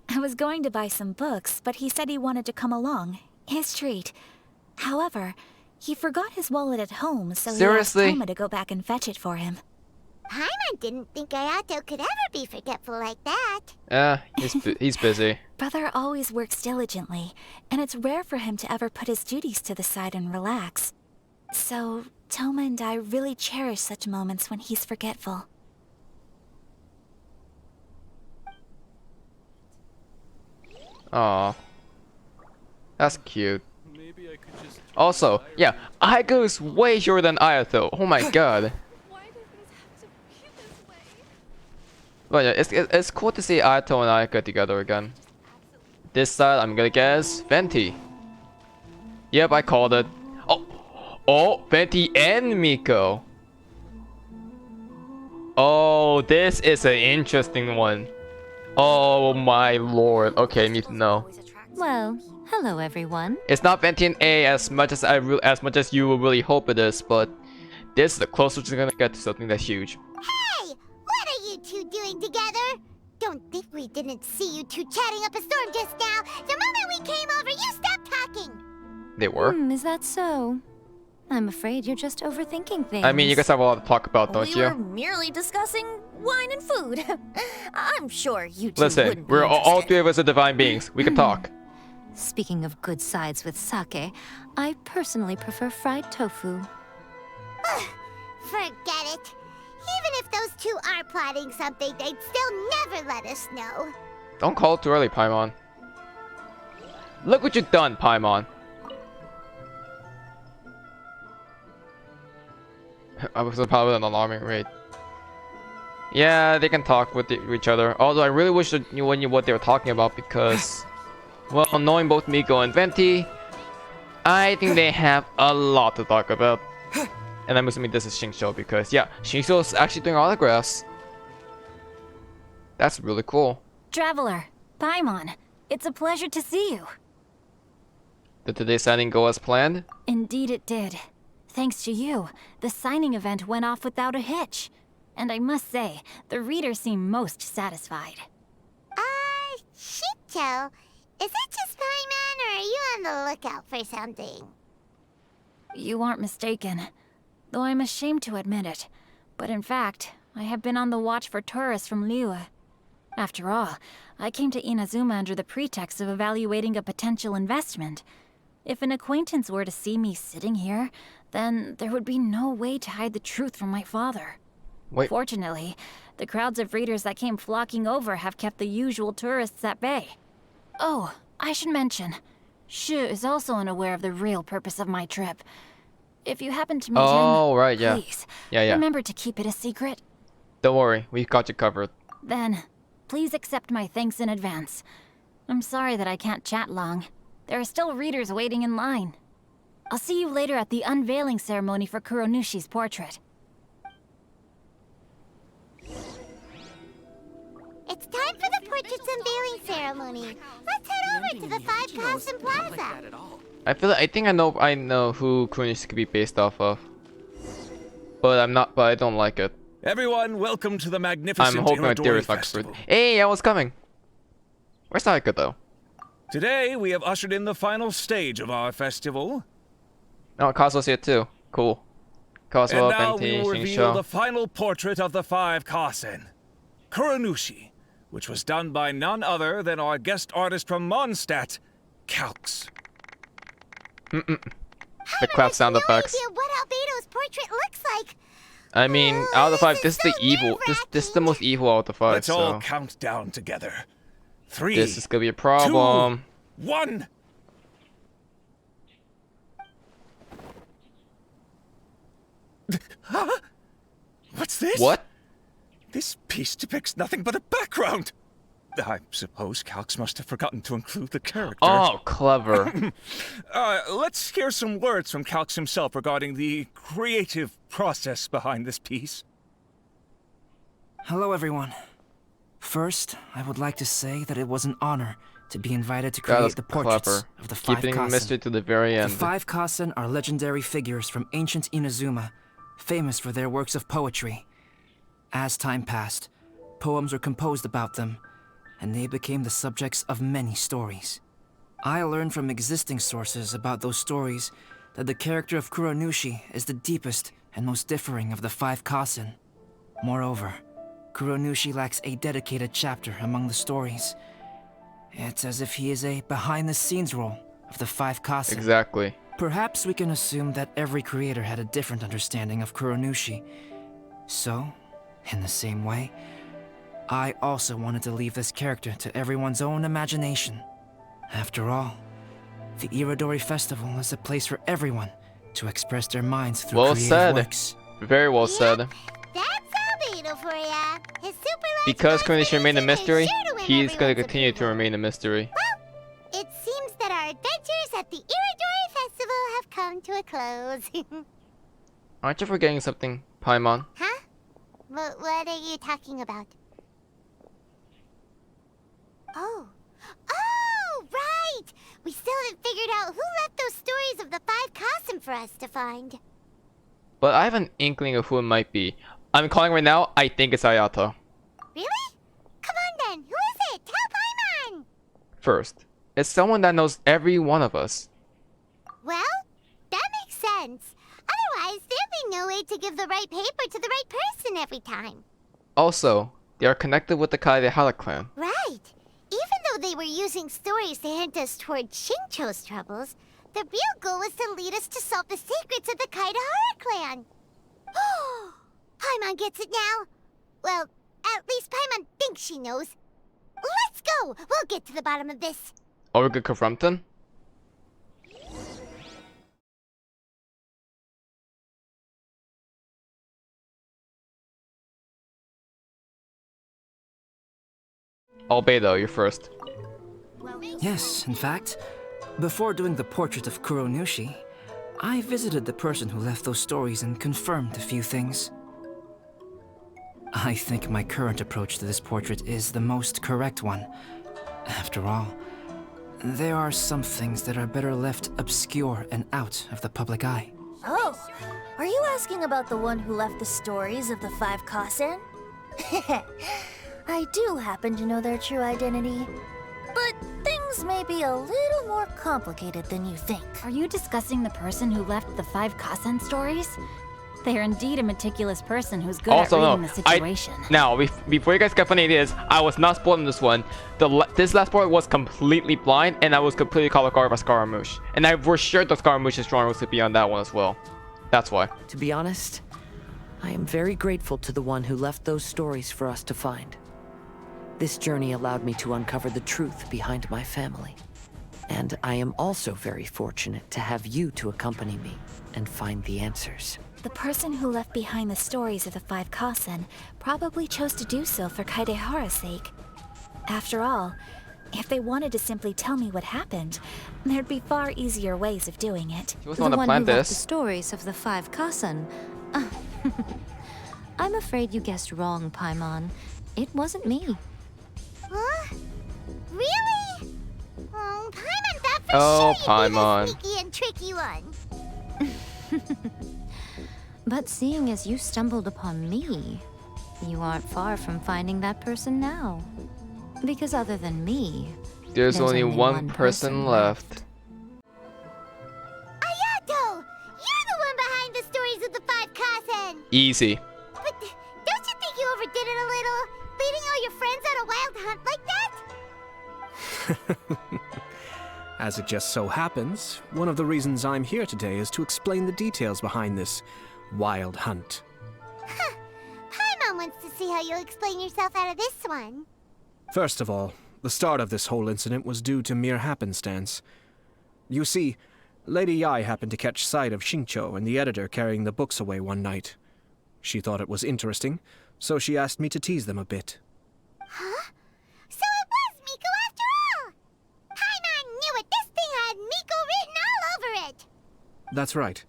I was going to buy some books, but he said he wanted to come along. His treat. However, he forgot his wallet at home, so Seriously? he asked Toma to go back and fetch it for him. Paimon didn't think Ayato could ever be forgetful like that. He's busy. Brother always works diligently, and it's rare for him to ever put his duties to the side and relax. So, Toma and I really cherish such moments when he's forgetful. Aw. That's cute. Maybe I could just... Also, yeah, Ayaka is way shorter than Ayato. Oh my god. Why do things have to be this way? But yeah, it's cool to see Ayato and Ayaka together again. This side, I'm gonna guess Venti. Yep, I called it. Oh, Venti and Miko. Oh, this is an interesting one. Oh my lord. Okay, I need to know. Well, hello everyone. It's not Venti and A as much as you would really hope it is, but this is the closest you're gonna get to something that's huge. Hey! What are you two doing together? Don't think we didn't see you two chatting up a storm just now. The moment we came over, you stopped talking. They were? Is that so? I'm afraid you're just overthinking things. I mean, you guys have a lot to talk about, don't We you? were merely discussing wine and food. I'm sure you two Listen, wouldn't be we're all interested. three of us are divine beings. We can talk. Speaking of good sides with sake, I personally prefer fried tofu. Forget it. Even if those two are plotting something, they'd still never let us know. Don't call it too early, Paimon. Look what you've done, Paimon. I was probably an alarming rate. Yeah, they can talk with each other. Although I really wish that you knew what they were talking about because, well, knowing both Miko and Venti, I think they have a lot to talk about. And I'm assuming this is Shinsho because, yeah, Shinsho's actually doing autographs. That's really cool. Traveler, Paimon, it's a pleasure to see you. Did today's signing go as planned? Indeed it did. Thanks to you, the signing event went off without a hitch. And I must say, the readers seem most satisfied. Shinto, is it just Paimon, or are you on the lookout for something? You aren't mistaken, though I'm ashamed to admit it. But in fact, I have been on the watch for tourists from Liyue. After all, I came to Inazuma under the pretext of evaluating a potential investment. If an acquaintance were to see me sitting here, then there would be no way to hide the truth from my father. Wait. Fortunately, the crowds of readers that came flocking over have kept the usual tourists at bay. Oh, I should mention, Shu is also unaware of the real purpose of my trip. If you happen to meet him, right, yeah. please, Yeah. remember to keep it a secret. Don't worry, we've got you covered. Then, please accept my thanks in advance. I'm sorry that I can't chat long. There are still readers waiting in line. I'll see you later at the unveiling ceremony for Kuronishi's portrait. It's time for the portrait's unveiling ceremony. Let's head over to the Five Kasen Plaza. I think I know who Kuronishi could be based off of. But I don't like it. Everyone, welcome to the magnificent I'm hoping my Irodori theory is not Festival. screwed. Hey, I was coming. Where's Saika though? Today, we have ushered in the final stage of our festival. Oh, Kazuo's here too. Cool. Kazuo, And now we Benti, will reveal the Shinsho. final portrait of the Five Kasen, Kuronishi, which was done by none other than our guest artist from Mondstadt, Calx. The clap sound effects. No idea what Albedo's portrait looks like. I mean, out of the 5, this is the evil. This is the most evil out of the 5. Let's so all count down together. 3. this is gonna be a problem. 2, 1. Huh? What's this? What? This piece depicts nothing but a background. I suppose Calx must have forgotten to include the character. Oh, clever. Let's hear some words from Calx himself regarding the creative process behind this piece. Hello, everyone. First, I would like to say that it was an honor to be invited to That create was the portraits clever. of the Five Keeping the Kasen. mystery to the very end. The Five Kasen are legendary figures from ancient Inazuma, famous for their works of poetry. As time passed, poems were composed about them, and they became the subjects of many stories. I learned from existing sources about those stories that the character of Kuronishi is the deepest and most differing of the Five Kasen. Moreover, Kuronishi lacks a dedicated chapter among the stories. It's as if he is a behind-the-scenes role of the Five Kasen. Exactly. Perhaps we can assume that every creator had a different understanding of Kuronishi. So, in the same way, I also wanted to leave this character to everyone's own imagination. After all, the Irodori Festival is a place for everyone to express their minds through Well creative said. works. Very well said. That's Albedo for ya. His super large Because cosmic Kuronishi remained a music is mystery, sure to win he's gonna everyone's continue to approval. remain a mystery. Well, it seems that our adventures at the Irodori Festival have come to a close. Aren't you forgetting something, Paimon? Huh? What are you talking about? Oh, right! We still haven't figured out who left those stories of the Five Kasen for us to find. But I have an inkling of who it might be. I'm calling right now. I think it's Ayato. Really? Come on then, who is it? Tell Paimon! First, it's someone that knows every one of us. Well, that makes sense. Otherwise, there'd be no way to give the right paper to the right person every time. Also, they are connected with the Kaedehara Clan. Right. Even though they were using stories to hint us toward Shincho's troubles, the real goal was to lead us to solve the secrets of the Kaedehara Clan. Oh, Paimon gets it now. Well, at least Paimon thinks she knows. Let's go! We'll get to the bottom of this. Or we could confront them? Albedo, you're first. Yes, in fact, before doing the portrait of Kuronishi, I visited the person who left those stories and confirmed a few things. I think my current approach to this portrait is the most correct one. After all, there are some things that are better left obscure and out of the public eye. Oh, are you asking about the one who left the stories of the Five Kasen? I do happen to know their true identity, but things may be a little more complicated than you think. Are you discussing the person who left the Five Kasen stories? They are indeed a meticulous person who's good at reading the situation. Before you guys get funny ideas, I was not spoiling this one. This last part was completely blind, and I was completely caught off guard by Scaramouche. And I was sure that Scaramouche's drawing was to be on that one as well. That's why. To be honest, I am very grateful to the one who left those stories for us to find. This journey allowed me to uncover the truth behind my family. And I am also very fortunate to have you to accompany me and find the answers. The person who left behind the stories of the Five Kasen probably chose to do so for Kaedehara's sake. After all, if they wanted to simply tell me what happened, there'd be far easier ways of doing it. She was the one who left the stories of the Five Kasen. I'm afraid you guessed wrong, Paimon. It wasn't me. Huh? Really? Oh, Paimon thought for Oh, sure Paimon. you'd be the sneaky and tricky one. But seeing as you stumbled upon me, you aren't far from finding that person now. Because other than me, There's only one person left. Ayato! You're the one behind the stories of the Five Kasen! Easy. But don't you think you overdid it a little? Leading all your friends on a wild hunt like that? As it just so happens, one of the reasons I'm here today is to explain the details behind this wild hunt. Huh. Paimon wants to see how you'll explain yourself out of this one. First of all, the start of this whole incident was due to mere happenstance. You see, Lady Yai happened to catch sight of Shincho and the editor carrying the books away one night. She thought it was interesting, so she asked me to tease them a bit. Huh? So it was Miko after all! Paimon knew it! This thing had Miko written all over it! That's right.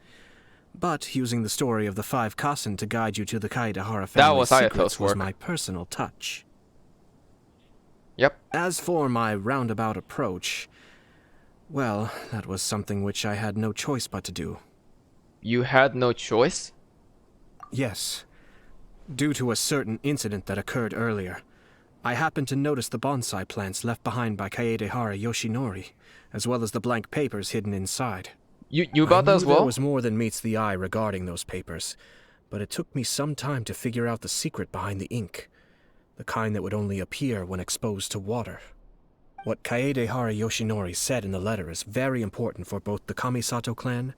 But using the story of the Five Kasen to guide you to the Kaedehara That family's was secrets Hayato's was work. my personal touch. Yep. As for my roundabout approach, well, that was something which I had no choice but to do. You had no choice? Yes. Due to a certain incident that occurred earlier, I happened to notice the bonsai plants left behind by Kaedehara Yoshinori, as well as the blank papers hidden inside. You about that as well? There was more than meets the eye regarding those papers, but it took me some time to figure out the secret behind the ink, the kind that would only appear when exposed to water. What Kaedehara Yoshinori said in the letter is very important for both the Kamisato Clan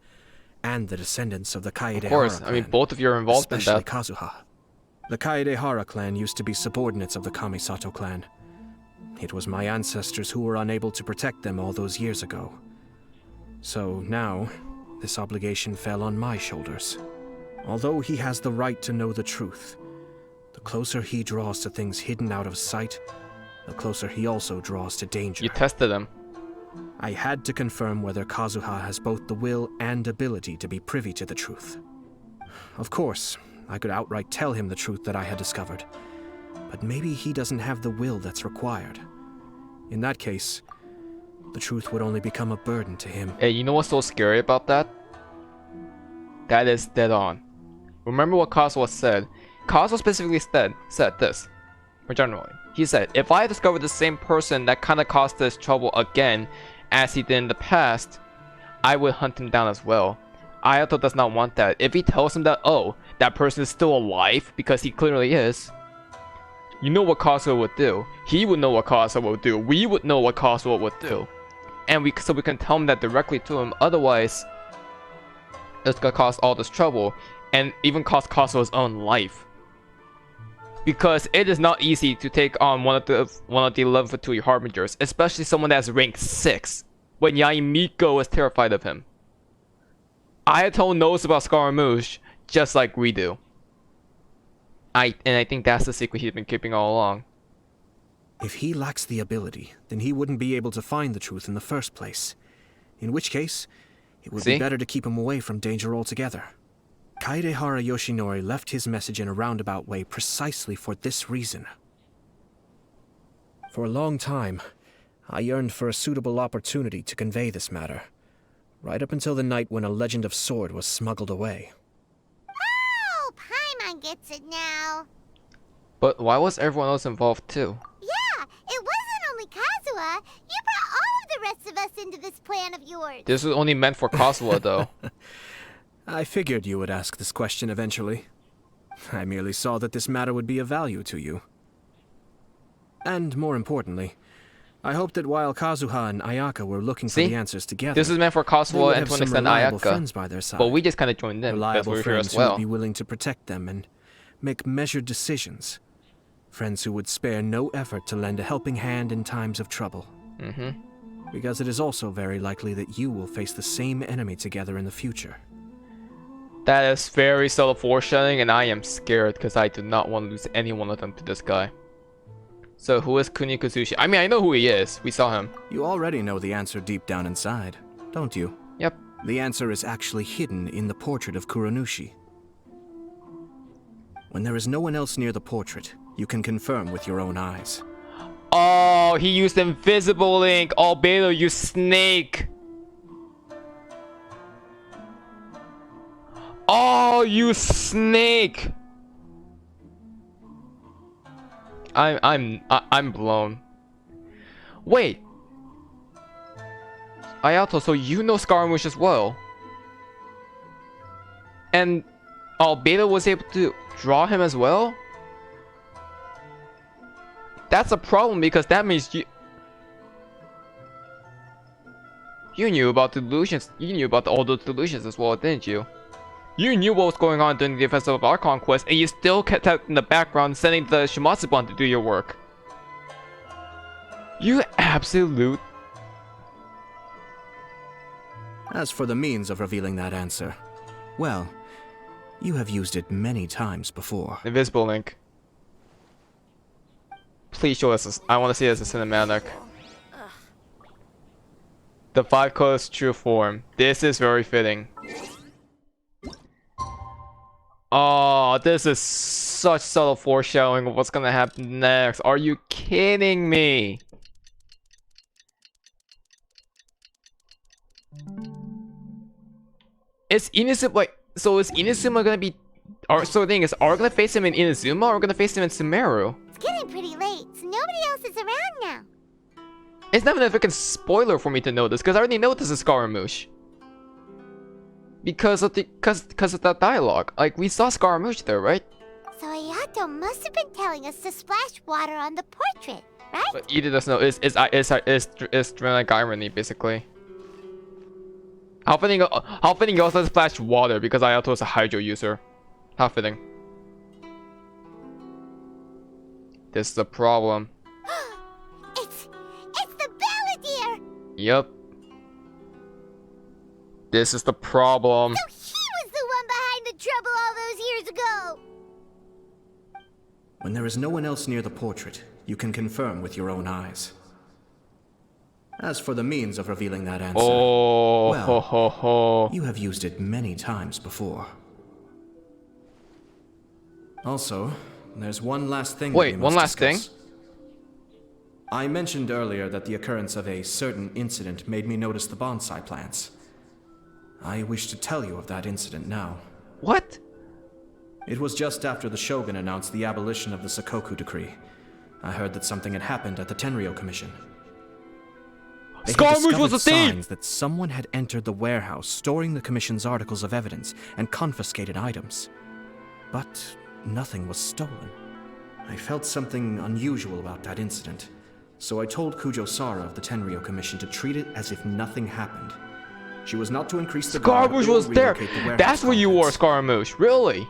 and the descendants of the Kaedehara Of course, Clan, I mean both of you are involved in especially that. Kazuha. The Kaedehara Clan used to be subordinates of the Kamisato Clan. It was my ancestors who were unable to protect them all those years ago. So now, this obligation fell on my shoulders. Although he has the right to know the truth, the closer he draws to things hidden out of sight, the closer he also draws to danger. You tested him. I had to confirm whether Kazuha has both the will and ability to be privy to the truth. Of course, I could outright tell him the truth that I had discovered, but maybe he doesn't have the will that's required. In that case, the truth would only become a burden to him. Hey, you know what's so scary about that? That is dead on. Remember what Kazuha said. Kazuha specifically said this, or generally. He said, if I discover the same person that kind of caused this trouble again as he did in the past, I would hunt him down as well. Ayato does not want that. If he tells him that, oh, that person is still alive, because he clearly is, you know what Kazuha would do. He would know what Kazuha would do. We would know what Kazuha would do. And so we can tell him that directly to him. Otherwise, it's gonna cause all this trouble, and even cost Kazuha's own life. Because it is not easy to take on one of the 11 Fatui Harbingers, especially someone that's ranked 6, when Yaimiko is terrified of him. Ayato knows about Scaramouche just like we do. I think that's the secret he's been keeping all along. If he lacks the ability, then he wouldn't be able to find the truth in the first place. In which case, it would be better to keep him away from danger altogether. Kaedehara Yoshinori left his message in a roundabout way precisely for this reason. For a long time, I yearned for a suitable opportunity to convey this matter. right up until the night when a legend of sword was smuggled away. Oh, Paimon gets it now. But why was everyone else involved too? Yeah, it wasn't only Kazuha. You brought all of the rest of us into this plan of yours. This was only meant for Kazuha though. I figured you would ask this question eventually. I merely saw that this matter would be of value to you. And more importantly, I hope that while Kazuha and Ayaka were looking for the answers together, this is meant for Kazuha and to an extent friends by their Ayaka. side. But we just kind of joined in because Reliable we were here friends as who would well. be willing to protect them and make measured decisions. Friends who would spare no effort to lend a helping hand in times of trouble. Because it is also very likely that you will face the same enemy together in the future. That is very subtle foreshadowing, and I am scared because I do not want to lose any one of them to this guy. So who is Kunikuzushi? I mean, I know who he is. We saw him. You already know the answer deep down inside, don't you? Yep. The answer is actually hidden in the portrait of Kuronishi. When there is no one else near the portrait, you can confirm with your own eyes. Oh, he used invisible link. Albedo, you snake. Oh, you snake. I'm blown. Wait. Ayato, so you know Scaramouche as well. And Albedo was able to draw him as well? That's a problem because that means you knew about the delusions. You knew about all those delusions as well, didn't you? You knew what was going on during the defense of our conquest, and you still kept out in the background sending the Shimatsuban to do your work. You absolute... As for the means of revealing that answer, well, you have used it many times before. Invisible link. Please show us this. I want to see this as a cinematic. The Five Colors true form. This is very fitting. Oh, this is such subtle foreshadowing of what's gonna happen next. Are you kidding me? Is Inazuma like? So is Inazuma gonna be? So the thing is, are we gonna face him in Inazuma or are we gonna face him in Sumeru? It's getting pretty late, so nobody else is around now. It's not even a freaking spoiler for me to know this, because I already know this is Scaramouche. Because of that dialogue. Like, we saw Scaramouche there, right? So Ayato must have been telling us to splash water on the portrait, right? But Ida doesn't know. It's dramatic irony, basically. How fitting he also splash water because Ayato is a Hydro user. How fitting. This is the problem. It's the Balladeer! Yep. This is the problem. So he was the one behind the trouble all those years ago! When there is no one else near the portrait, you can confirm with your own eyes. As for the means of revealing that answer, well, you have used it many times before. Also, there's one last thing. Wait, one last thing? I mentioned earlier that the occurrence of a certain incident made me notice the bonsai plants. I wish to tell you of that incident now. What? It was just after the Shogun announced the abolition of the Sakoku decree. I heard that something had happened at the Tenryou Commission. Scaramouche was a thief! Signs that someone had entered the warehouse, storing the Commission's articles of evidence and confiscated items. But nothing was stolen. I felt something unusual about that incident, so I told Kujo-Sara of the Tenryou Commission to treat it as if nothing happened. She was not to increase the guard Scaramouche or was there! relocate the warehouse That's where you were, contents. Scaramouche! Really?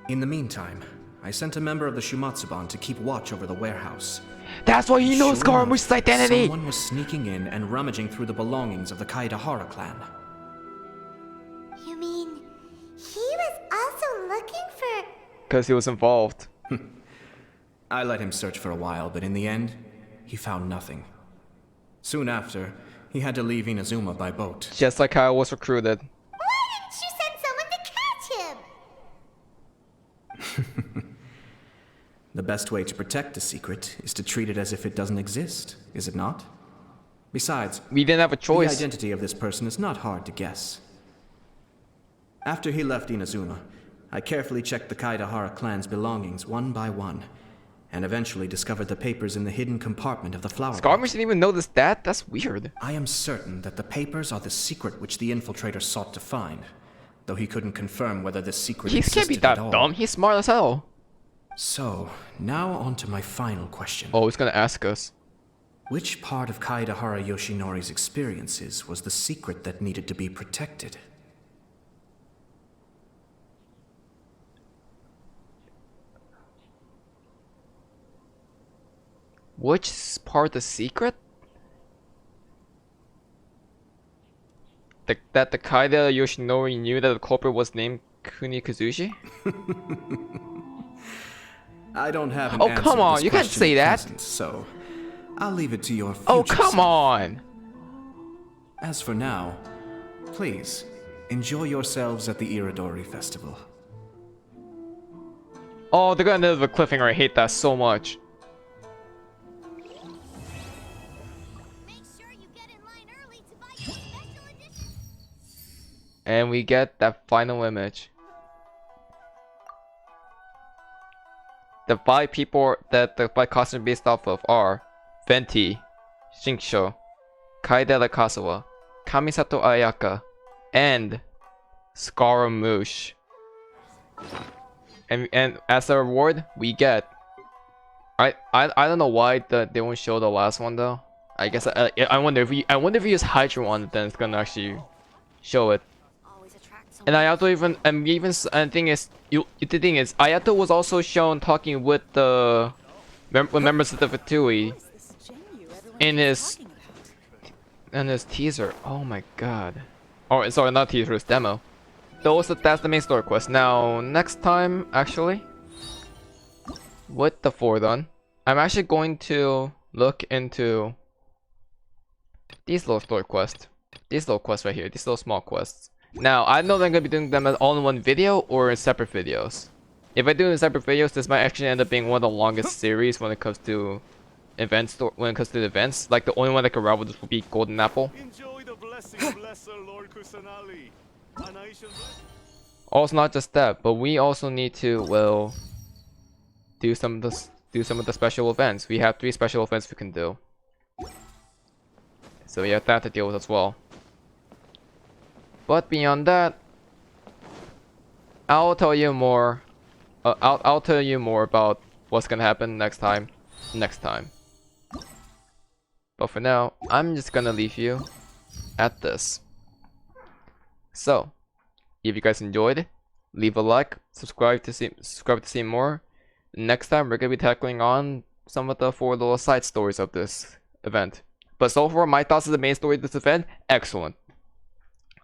In the meantime, I sent a member of the Shumatsuban to keep watch over the warehouse. That's why he knows Sure Scaramouche's enough, identity! Someone was sneaking in and rummaging through the belongings of the Kaedehara Clan. You mean he was also looking for... Because he was involved. I let him search for a while, but in the end, he found nothing. Soon after, he had to leave Inazuma by boat. Just like how I was recruited. Why didn't you send someone to catch him? The best way to protect a secret is to treat it as if it doesn't exist, is it not? Besides, we didn't have a choice. The identity of this person is not hard to guess. After he left Inazuma, I carefully checked the Kaedehara clan's belongings one by one, and eventually discovered the papers in the hidden compartment of the flower Scarmish pot. didn't even notice that? That's weird. I am certain that the papers are the secret which the infiltrator sought to find, though he couldn't confirm whether this secret He can't be existed that at all. dumb. He's smart as hell. So, now on to my final question. Oh, he's gonna ask us. Which part of Kaedehara Yoshinori's experiences was the secret that needed to be protected? Which part the secret? That the Kaede Yoshinori knew that the culprit was named Kunikazushi? I don't have an Oh, answer come to on, this you can't question say at that. present, so I'll leave it to your future Oh, come self. on! As for now, please, enjoy yourselves at the Iridori Festival. Oh, they're gonna end up with a cliffhanger. I hate that so much. And we get that final image. The 5 people that the 5 costumes are based off of are Venti, Shinsho, Kaedehara Kasawa, Kamisato Ayaka, and Scaramouche. And as a reward, we get. I don't know why they won't show the last one though. I guess I wonder if we use Hydro on it, then it's gonna actually show it. And Ayato the thing is Ayato was also shown talking with the members of the Fatui in his teaser. Oh my god. Oh, sorry, not teaser, it's demo. That's the main story quest. Now, next time, actually, with the 4 done, I'm actually going to look into these little story quests. These little quests right here, these little small quests. Now, I know that I'm going to be doing them all in one video or in separate videos. If I do it in separate videos, this might actually end up being one of the longest series when it comes to events. Like, the only one that can rival this will be Golden Apple. Enjoy the blessing of Lesser Lord Kusanali. Also, not just that, but we also need to, well, do some of the special events. We have 3 special events we can do. So we have that to deal with as well. But beyond that, I'll tell you more. I'll tell you more about what's gonna happen next time. But for now, I'm just gonna leave you at this. So, if you guys enjoyed, leave a like, subscribe to see more. Next time, we're gonna be tackling on some of the 4 little side stories of this event. But so far, my thoughts of the main story of this event, excellent.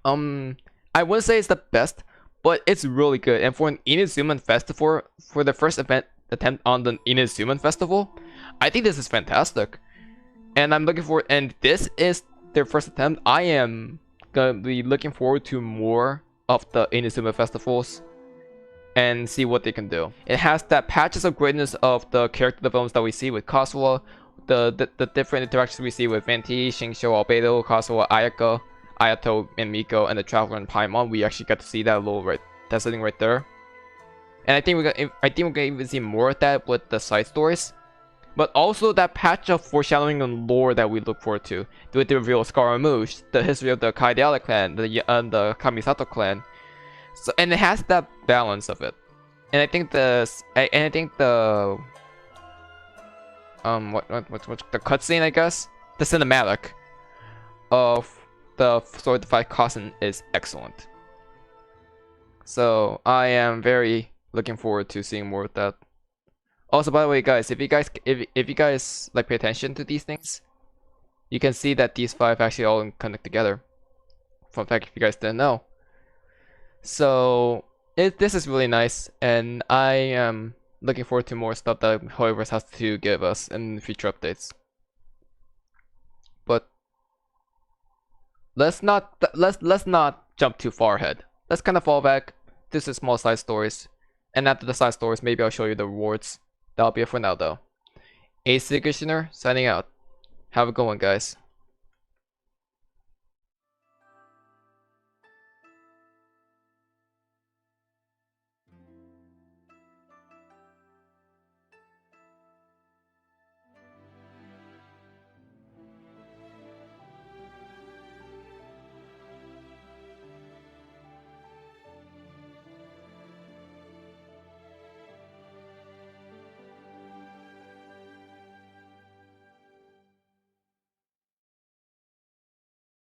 I wouldn't say it's the best, but it's really good. And for an Inazuman festival, for the first event attempt on the Inazuman festival, I think this is fantastic. And I'm looking forward, and this is their first attempt. I am gonna be looking forward to more of the Inazuma festivals and see what they can do. It has that patches of greatness of the character developments that we see with Kazuha, the different interactions we see with Venti, Shinsho, Albedo, Kazuha, Ayaka, Ayato, and Miko, and the Traveler and Paimon. We actually got to see that that sitting right there. And I think we're gonna even see more of that with the side stories. But also that patch of foreshadowing and lore that we look forward to. With the reveal of Scaramouche, the history of the Kaedehara Clan, the Kamisato Clan. So, and it has that balance of it. And I think the cutscene, I guess, the cinematic of the Sword of the Five Kasen is excellent. So I am very looking forward to seeing more of that. Also, by the way, guys, if you guys like pay attention to these things, you can see that these 5 actually all connect together. Fun fact, if you guys didn't know. So this is really nice, and I am looking forward to more stuff that Hoyoverse has to give us in future updates. But let's not jump too far ahead. Let's kind of fall back. This is small side stories, and after the side stories, maybe I'll show you the rewards. That'll be it for now, though. ACairconditioner signing out. Have a good one, guys.